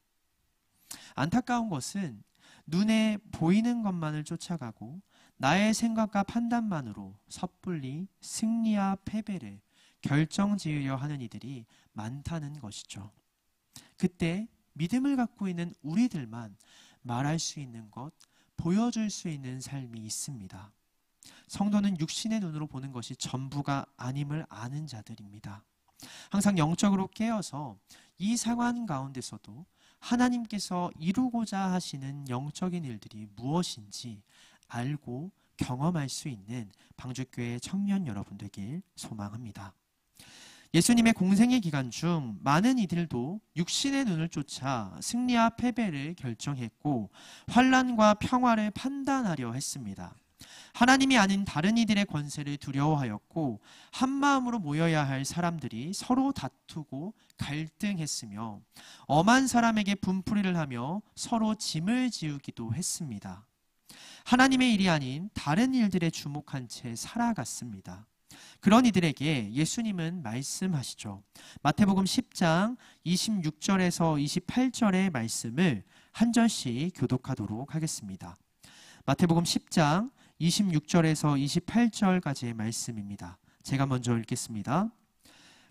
안타까운 것은 눈에 보이는 것만을 쫓아가고 나의 생각과 판단만으로 섣불리 승리와 패배를 결정지으려 하는 이들이 많다는 것이죠. 그때 믿음을 갖고 있는 우리들만 말할 수 있는 것, 보여줄 수 있는 삶이 있습니다. 성도는 육신의 눈으로 보는 것이 전부가 아님을 아는 자들입니다. 항상 영적으로 깨어서 이 상황 가운데서도 하나님께서 이루고자 하시는 영적인 일들이 무엇인지 알고 경험할 수 있는 방주교회 청년 여러분 되길 소망합니다. 예수님의 공생의 기간 중 많은 이들도 육신의 눈을 쫓아 승리와 패배를 결정했고 환난과 평화를 판단하려 했습니다. 하나님이 아닌 다른 이들의 권세를 두려워하였고 한마음으로 모여야 할 사람들이 서로 다투고 갈등했으며 엄한 사람에게 분풀이를 하며 서로 짐을 지우기도 했습니다. 하나님의 일이 아닌 다른 일들에 주목한 채 살아갔습니다. 그런 이들에게 예수님은 말씀하시죠. 마태복음 10장 26절에서 28절의 말씀을 한 절씩 교독하도록 하겠습니다. 마태복음 10장 26절에서 28절까지의 말씀입니다. 제가 먼저 읽겠습니다.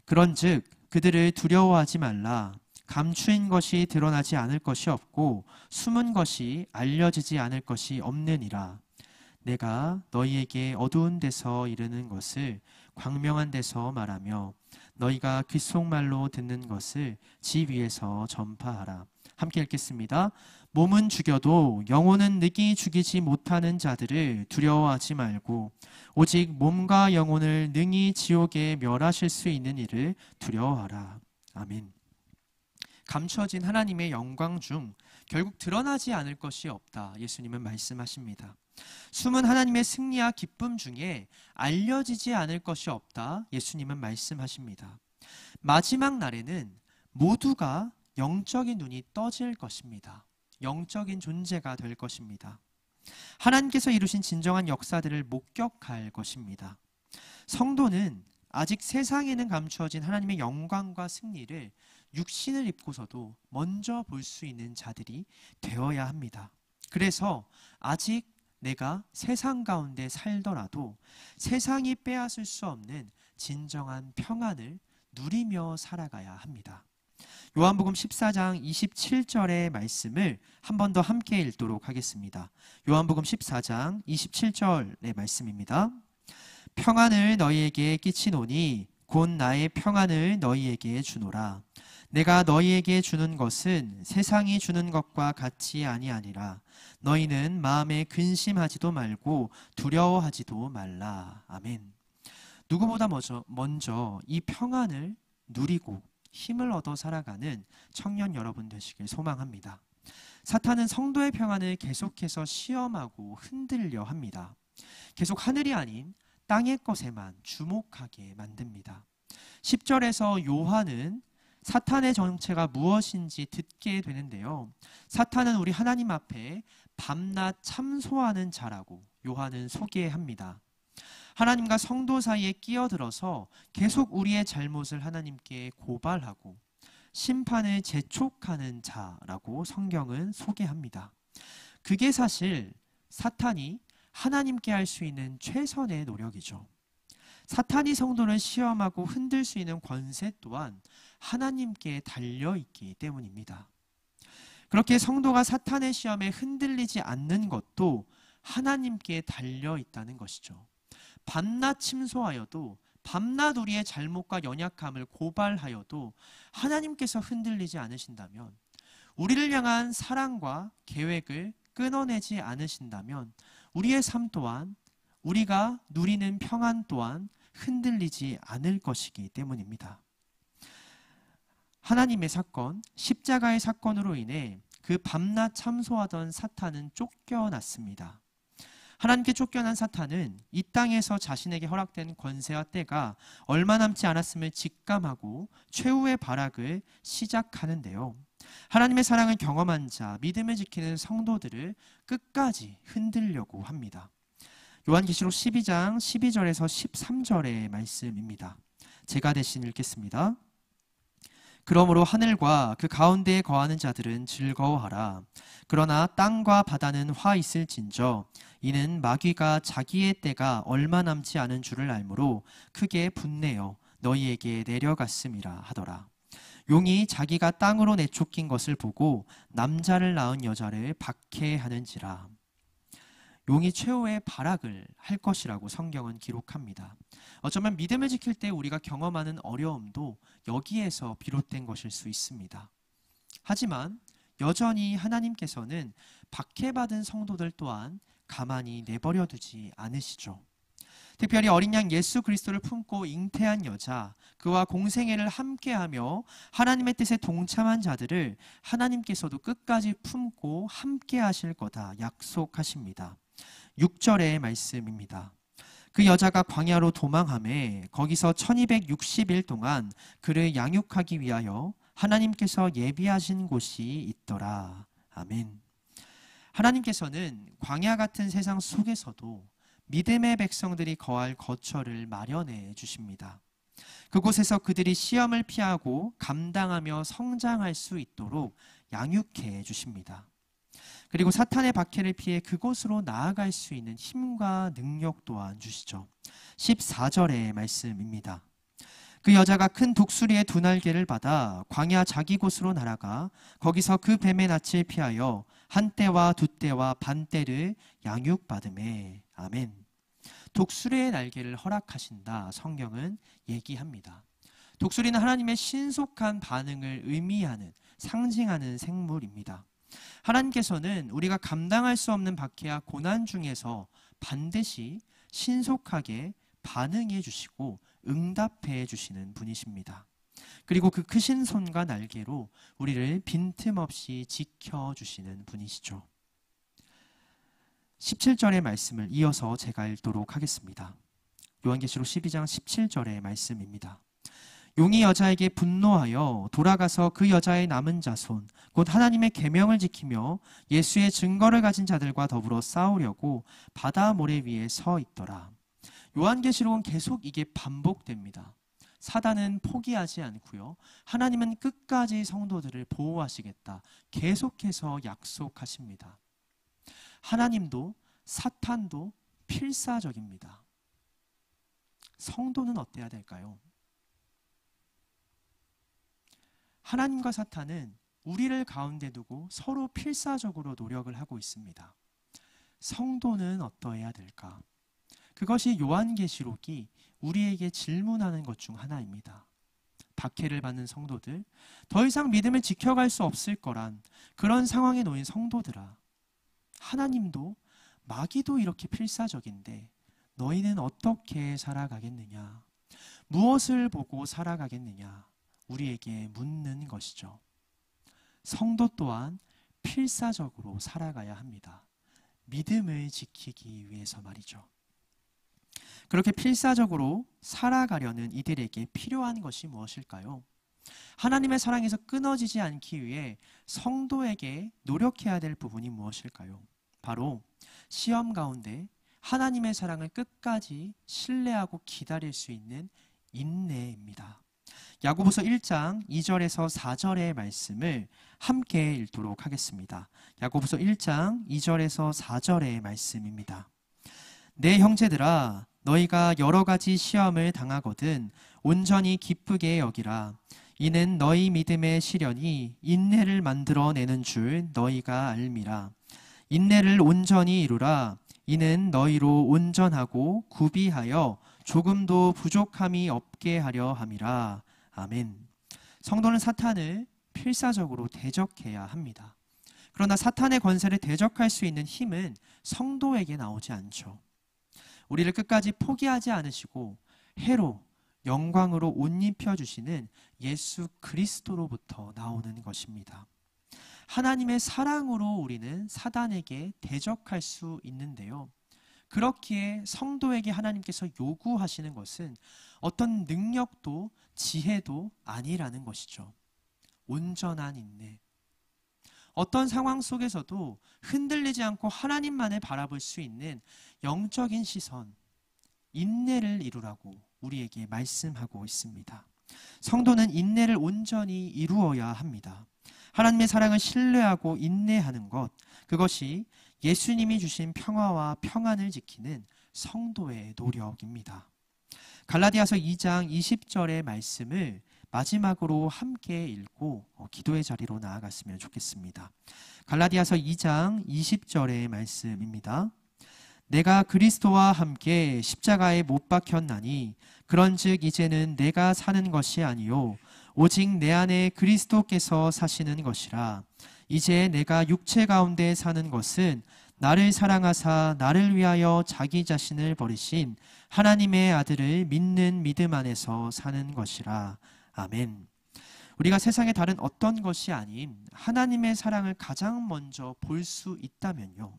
그런즉 그들을 두려워하지 말라. 감추인 것이 드러나지 않을 것이 없고 숨은 것이 알려지지 않을 것이 없느니라. 내가 너희에게 어두운 데서 이르는 것을 광명한 데서 말하며 너희가 귓속말로 듣는 것을 지 위에서 전파하라. 함께 읽겠습니다. 몸은 죽여도 영혼은 능히 죽이지 못하는 자들을 두려워하지 말고 오직 몸과 영혼을 능히 지옥에 멸하실 수 있는 이를 두려워하라. 아멘. 감춰진 하나님의 영광 중 결국 드러나지 않을 것이 없다. 예수님은 말씀하십니다. 숨은 하나님의 승리와 기쁨 중에 알려지지 않을 것이 없다. 예수님은 말씀하십니다. 마지막 날에는 모두가 영적인 눈이 떠질 것입니다. 영적인 존재가 될 것입니다. 하나님께서 이루신 진정한 역사들을 목격할 것입니다. 성도는 아직 세상에는 감추어진 하나님의 영광과 승리를 육신을 입고서도 먼저 볼 수 있는 자들이 되어야 합니다. 그래서 아직 내가 세상 가운데 살더라도 세상이 빼앗을 수 없는 진정한 평안을 누리며 살아가야 합니다. 요한복음 14장 27절의 말씀을 한 번 더 함께 읽도록 하겠습니다. 요한복음 14장 27절의 말씀입니다. 평안을 너희에게 끼치노니 곧 나의 평안을 너희에게 주노라. 내가 너희에게 주는 것은 세상이 주는 것과 같이 아니하니라. 너희는 마음에 근심하지도 말고 두려워하지도 말라. 아멘. 누구보다 먼저 이 평안을 누리고 힘을 얻어 살아가는 청년 여러분 되시길 소망합니다. 사탄은 성도의 평안을 계속해서 시험하고 흔들려 합니다. 계속 하늘이 아닌 땅의 것에만 주목하게 만듭니다. 10절에서 요한은 사탄의 정체가 무엇인지 듣게 되는데요. 사탄은 우리 하나님 앞에 밤낮 참소하는 자라고 요한은 소개합니다. 하나님과 성도 사이에 끼어들어서 계속 우리의 잘못을 하나님께 고발하고 심판을 재촉하는 자라고 성경은 소개합니다. 그게 사실 사탄이 하나님께 할 수 있는 최선의 노력이죠. 사탄이 성도를 시험하고 흔들 수 있는 권세 또한 하나님께 달려있기 때문입니다. 그렇게 성도가 사탄의 시험에 흔들리지 않는 것도 하나님께 달려있다는 것이죠. 밤낮 침소하여도 밤낮 우리의 잘못과 연약함을 고발하여도 하나님께서 흔들리지 않으신다면, 우리를 향한 사랑과 계획을 끊어내지 않으신다면 우리의 삶 또한, 우리가 누리는 평안 또한 흔들리지 않을 것이기 때문입니다. 하나님의 사건, 십자가의 사건으로 인해 그 밤낮 참소하던 사탄은 쫓겨났습니다. 하나님께 쫓겨난 사탄은 이 땅에서 자신에게 허락된 권세와 때가 얼마 남지 않았음을 직감하고 최후의 발악을 시작하는데요. 하나님의 사랑을 경험한 자, 믿음을 지키는 성도들을 끝까지 흔들려고 합니다. 요한계시록 12장 12절에서 13절의 말씀입니다. 제가 대신 읽겠습니다. 그러므로 하늘과 그 가운데에 거하는 자들은 즐거워하라. 그러나 땅과 바다는 화 있을진저 이는 마귀가 자기의 때가 얼마 남지 않은 줄을 알므로 크게 분내어 너희에게 내려갔음이라 하더라. 용이 자기가 땅으로 내쫓긴 것을 보고 남자를 낳은 여자를 박해하는지라. 용이 최후의 발악을 할 것이라고 성경은 기록합니다. 어쩌면 믿음을 지킬 때 우리가 경험하는 어려움도 여기에서 비롯된 것일 수 있습니다. 하지만 여전히 하나님께서는 박해받은 성도들 또한 가만히 내버려 두지 않으시죠. 특별히 어린 양 예수 그리스도를 품고 잉태한 여자, 그와 공생애를 함께하며 하나님의 뜻에 동참한 자들을 하나님께서도 끝까지 품고 함께 하실 거다 약속하십니다. 6절의 말씀입니다. 그 여자가 광야로 도망하매 거기서 1260일 동안 그를 양육하기 위하여 하나님께서 예비하신 곳이 있더라. 아멘. 하나님께서는 광야 같은 세상 속에서도 믿음의 백성들이 거할 거처를 마련해 주십니다. 그곳에서 그들이 시험을 피하고 감당하며 성장할 수 있도록 양육해 주십니다. 그리고 사탄의 박해를 피해 그곳으로 나아갈 수 있는 힘과 능력 또한 주시죠. 14절의 말씀입니다. 그 여자가 큰 독수리의 두 날개를 받아 광야 자기 곳으로 날아가 거기서 그 뱀의 낯을 피하여 한 때와 두 때와 반 때를 양육받음에. 아멘. 독수리의 날개를 허락하신다 성경은 얘기합니다. 독수리는 하나님의 신속한 반응을 의미하는, 상징하는 생물입니다. 하나님께서는 우리가 감당할 수 없는 박해와 고난 중에서 반드시 신속하게 반응해 주시고 응답해 주시는 분이십니다. 그리고 그 크신 손과 날개로 우리를 빈틈없이 지켜주시는 분이시죠. 17절의 말씀을 이어서 제가 읽도록 하겠습니다. 요한계시록 12장 17절의 말씀입니다. 용이 여자에게 분노하여 돌아가서 그 여자의 남은 자손 곧 하나님의 계명을 지키며 예수의 증거를 가진 자들과 더불어 싸우려고 바다 모래 위에 서 있더라. 요한계시록은 계속 이게 반복됩니다. 사단은 포기하지 않고요. 하나님은 끝까지 성도들을 보호하시겠다. 계속해서 약속하십니다. 하나님도 사탄도 필사적입니다. 성도는 어때야 될까요? 하나님과 사탄은 우리를 가운데 두고 서로 필사적으로 노력을 하고 있습니다. 성도는 어떠해야 될까? 그것이 요한계시록이 우리에게 질문하는 것 중 하나입니다. 박해를 받는 성도들, 더 이상 믿음을 지켜갈 수 없을 거란 그런 상황에 놓인 성도들아, 하나님도 마귀도 이렇게 필사적인데 너희는 어떻게 살아가겠느냐? 무엇을 보고 살아가겠느냐? 우리에게 묻는 것이죠. 성도 또한 필사적으로 살아가야 합니다. 믿음을 지키기 위해서 말이죠. 그렇게 필사적으로 살아가려는 이들에게 필요한 것이 무엇일까요? 하나님의 사랑에서 끊어지지 않기 위해 성도에게 노력해야 될 부분이 무엇일까요? 바로 시험 가운데 하나님의 사랑을 끝까지 신뢰하고 기다릴 수 있는 인내입니다. 야고보서 1장 2절에서 4절의 말씀을 함께 읽도록 하겠습니다. 야고보서 1장 2절에서 4절의 말씀입니다. 내 형제들아, 너희가 여러 가지 시험을 당하거든 온전히 기쁘게 여기라. 이는 너희 믿음의 시련이 인내를 만들어내는 줄 너희가 알미라. 인내를 온전히 이루라. 이는 너희로 온전하고 구비하여 조금도 부족함이 없게 하려 함이라. 아멘. 성도는 사탄을 필사적으로 대적해야 합니다. 그러나 사탄의 권세를 대적할 수 있는 힘은 성도에게 나오지 않죠. 우리를 끝까지 포기하지 않으시고 해로 영광으로 옷 입혀주시는 예수 그리스도로부터 나오는 것입니다. 하나님의 사랑으로 우리는 사단에게 대적할 수 있는데요. 그렇기에 성도에게 하나님께서 요구하시는 것은 어떤 능력도 지혜도 아니라는 것이죠. 온전한 인내. 어떤 상황 속에서도 흔들리지 않고 하나님만을 바라볼 수 있는 영적인 시선, 인내를 이루라고 우리에게 말씀하고 있습니다. 성도는 인내를 온전히 이루어야 합니다. 하나님의 사랑을 신뢰하고 인내하는 것, 그것이 예수님이 주신 평화와 평안을 지키는 성도의 노력입니다. 갈라디아서 2장 20절의 말씀을 마지막으로 함께 읽고 기도의 자리로 나아갔으면 좋겠습니다. 갈라디아서 2장 20절의 말씀입니다. 내가 그리스도와 함께 십자가에 못 박혔나니 그런즉 이제는 내가 사는 것이 아니요 오직 내 안에 그리스도께서 사시는 것이라. 이제 내가 육체 가운데 사는 것은 나를 사랑하사 나를 위하여 자기 자신을 버리신 하나님의 아들을 믿는 믿음 안에서 사는 것이라. 아멘. 우리가 세상의 다른 어떤 것이 아닌 하나님의 사랑을 가장 먼저 볼 수 있다면요,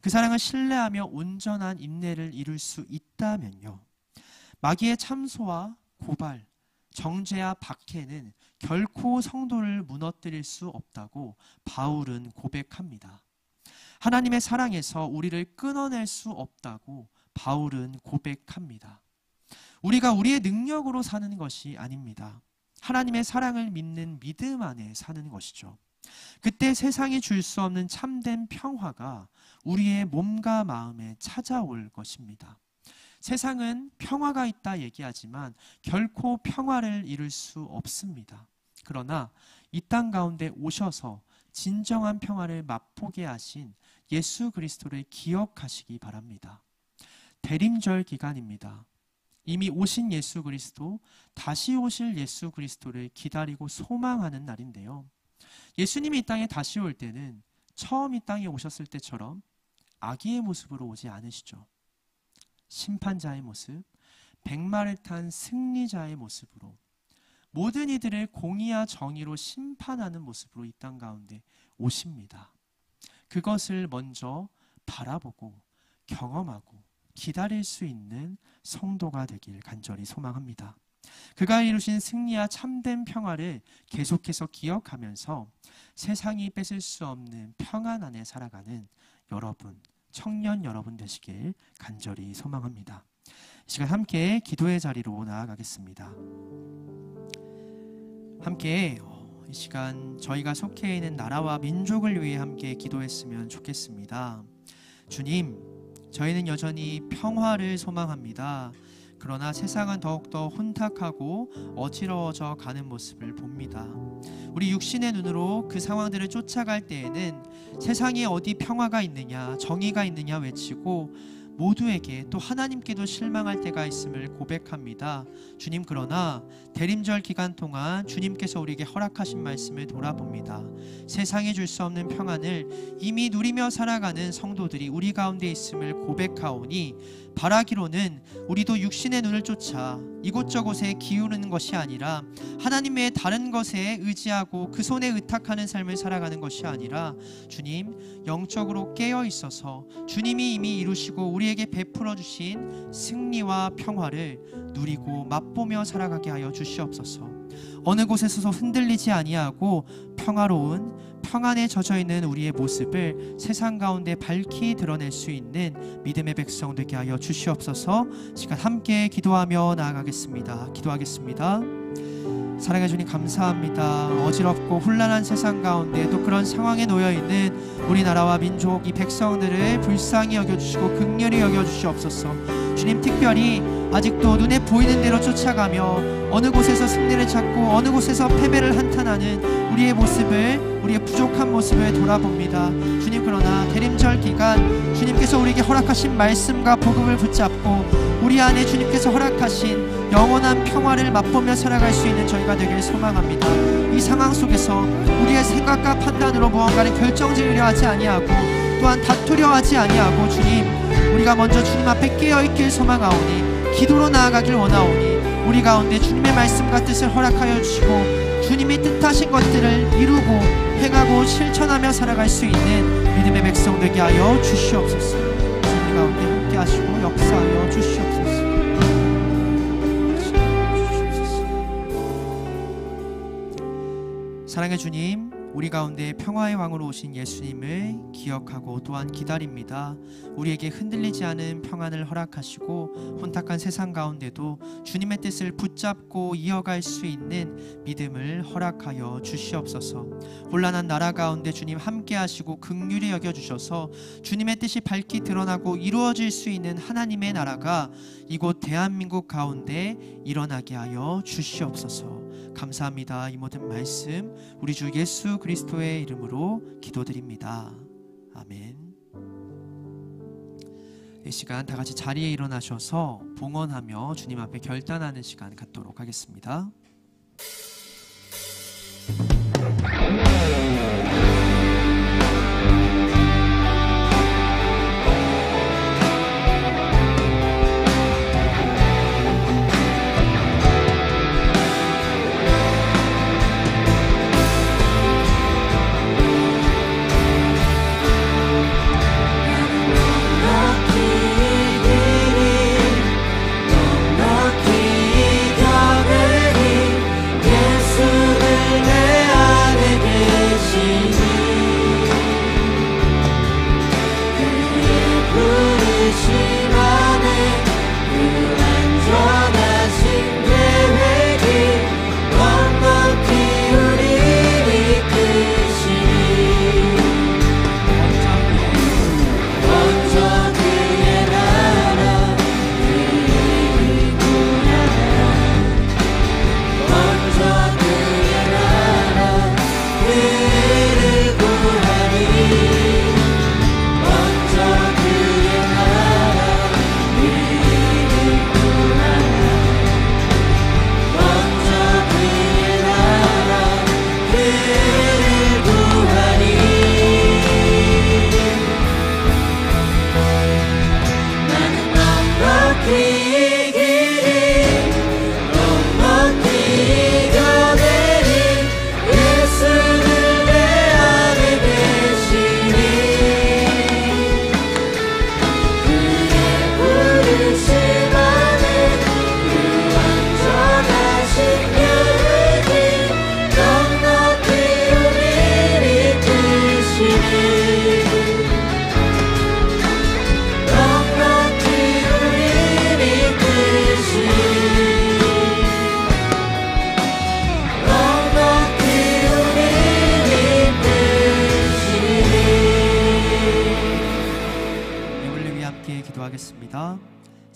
그 사랑을 신뢰하며 온전한 인내를 이룰 수 있다면요, 마귀의 참소와 고발, 정죄와 박해는 결코 성도를 무너뜨릴 수 없다고 바울은 고백합니다. 하나님의 사랑에서 우리를 끊어낼 수 없다고 바울은 고백합니다. 우리가 우리의 능력으로 사는 것이 아닙니다. 하나님의 사랑을 믿는 믿음 안에 사는 것이죠. 그때 세상이 줄 수 없는 참된 평화가 우리의 몸과 마음에 찾아올 것입니다. 세상은 평화가 있다 얘기하지만 결코 평화를 이룰 수 없습니다. 그러나 이 땅 가운데 오셔서 진정한 평화를 맛보게 하신 예수 그리스도를 기억하시기 바랍니다. 대림절 기간입니다. 이미 오신 예수 그리스도, 다시 오실 예수 그리스도를 기다리고 소망하는 날인데요. 예수님이 이 땅에 다시 올 때는 처음 이 땅에 오셨을 때처럼 아기의 모습으로 오지 않으시죠. 심판자의 모습, 백마를 탄 승리자의 모습으로 모든 이들을 공의와 정의로 심판하는 모습으로 이 땅 가운데 오십니다. 그것을 먼저 바라보고 경험하고 기다릴 수 있는 성도가 되길 간절히 소망합니다. 그가 이루신 승리와 참된 평화를 계속해서 기억하면서 세상이 뺏을 수 없는 평안 안에 살아가는 여러분, 청년 여러분 되시길 간절히 소망합니다. 이 시간 함께 기도의 자리로 나아가겠습니다. 함께 이 시간 저희가 속해 있는 나라와 민족을 위해 함께 기도했으면 좋겠습니다. 주님, 저희는 여전히 평화를 소망합니다. 그러나 세상은 더욱더 혼탁하고 어지러워져 가는 모습을 봅니다. 우리 육신의 눈으로 그 상황들을 쫓아갈 때에는 세상에 어디 평화가 있느냐, 정의가 있느냐 외치고 모두에게 또 하나님께도 실망할 때가 있음을 고백합니다. 주님, 그러나 대림절 기간 동안 주님께서 우리에게 허락하신 말씀을 돌아봅니다. 세상에 줄 수 없는 평안을 이미 누리며 살아가는 성도들이 우리 가운데 있음을 고백하오니 바라기로는 우리도 육신의 눈을 쫓아 이곳저곳에 기울이는 것이 아니라 하나님의 다른 것에 의지하고 그 손에 의탁하는 삶을 살아가는 것이 아니라 주님, 영적으로 깨어 있어서 주님이 이미 이루시고 우리에게 베풀어 주신 승리와 평화를 누리고 맛보며 살아가게 하여 주시옵소서. 어느 곳에서도 흔들리지 아니하고 평화로운 평안에 젖어있는 우리의 모습을 세상 가운데 밝히 드러낼 수 있는 믿음의 백성 되게 하여 주시옵소서. 시간 함께 기도하며 나아가겠습니다. 기도하겠습니다. 사랑해 주님, 감사합니다. 어지럽고 혼란한 세상 가운데 또 그런 상황에 놓여있는 우리나라와 민족, 이 백성들을 불쌍히 여겨주시고 긍휼히 여겨주시옵소서. 주님, 특별히 아직도 눈에 보이는 대로 쫓아가며 어느 곳에서 승리를 찾고 어느 곳에서 패배를 한탄하는 우리의 모습을, 우리의 부족한 모습을 돌아봅니다. 주님, 그러나 대림절 기간 주님께서 우리에게 허락하신 말씀과 복음을 붙잡고 우리 안에 주님께서 허락하신 영원한 평화를 맛보며 살아갈 수 있는 저희가 되길 소망합니다. 이 상황 속에서 우리의 생각과 판단으로 무언가를 결정지으려 하지 아니하고 또한 다투려 하지 아니하고 주님, 우리가 먼저 주님 앞에 깨어있길 소망하오니 기도로 나아가길 원하오니 우리 가운데 주님의 말씀과 뜻을 허락하여 주시고 주님이 뜻하신 것들을 이루고 행하고 실천하며 살아갈 수 있는 믿음의 백성 되게 하여 주시옵소서. 우리 가운데 함께 하시고 역사하여 주시옵소서. 사랑의 주님, 우리 가운데 평화의 왕으로 오신 예수님을 기억하고 또한 기다립니다. 우리에게 흔들리지 않은 평안을 허락하시고 혼탁한 세상 가운데도 주님의 뜻을 붙잡고 이어갈 수 있는 믿음을 허락하여 주시옵소서. 혼란한 나라 가운데 주님 함께 하시고 긍휼히 여겨주셔서 주님의 뜻이 밝히 드러나고 이루어질 수 있는 하나님의 나라가 이곳 대한민국 가운데 일어나게 하여 주시옵소서. 감사합니다. 이 모든 말씀 우리 주 예수 그리스도의 이름으로 기도드립니다. 아멘. 이 시간 다 같이 자리에 일어나셔서 봉헌하며 주님 앞에 결단하는 시간 갖도록 하겠습니다. 넉넉히 격을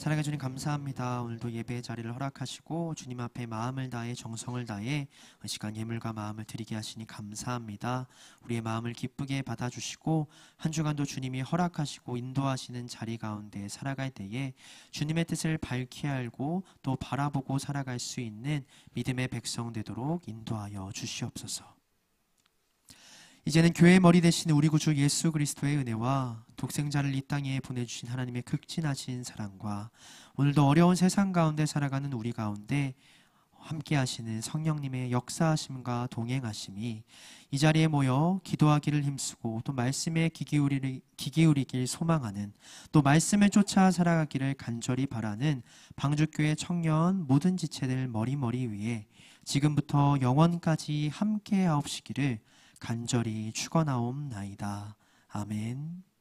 사랑해 주님 감사합니다. 오늘도 예배의 자리를 허락하시고 주님 앞에 마음을 다해 정성을 다해 이 시간 예물과 마음을 드리게 하시니 감사합니다. 우리의 마음을 기쁘게 받아주시고 한 주간도 주님이 허락하시고 인도하시는 자리 가운데 살아갈 때에 주님의 뜻을 밝히 알고 또 바라보고 살아갈 수 있는 믿음의 백성 되도록 인도하여 주시옵소서. 이제는 교회의 머리 되신 우리 구주 예수 그리스도의 은혜와 독생자를 이 땅에 보내주신 하나님의 극진하신 사랑과 오늘도 어려운 세상 가운데 살아가는 우리 가운데 함께 하시는 성령님의 역사하심과 동행하심이 이 자리에 모여 기도하기를 힘쓰고 또 말씀에 귀 기울이길 소망하는 또 말씀을 쫓아 살아가기를 간절히 바라는 방주교회 청년 모든 지체들 머리 위에 지금부터 영원까지 함께 하옵시기를 간절히 축원하옵나이다. 아멘.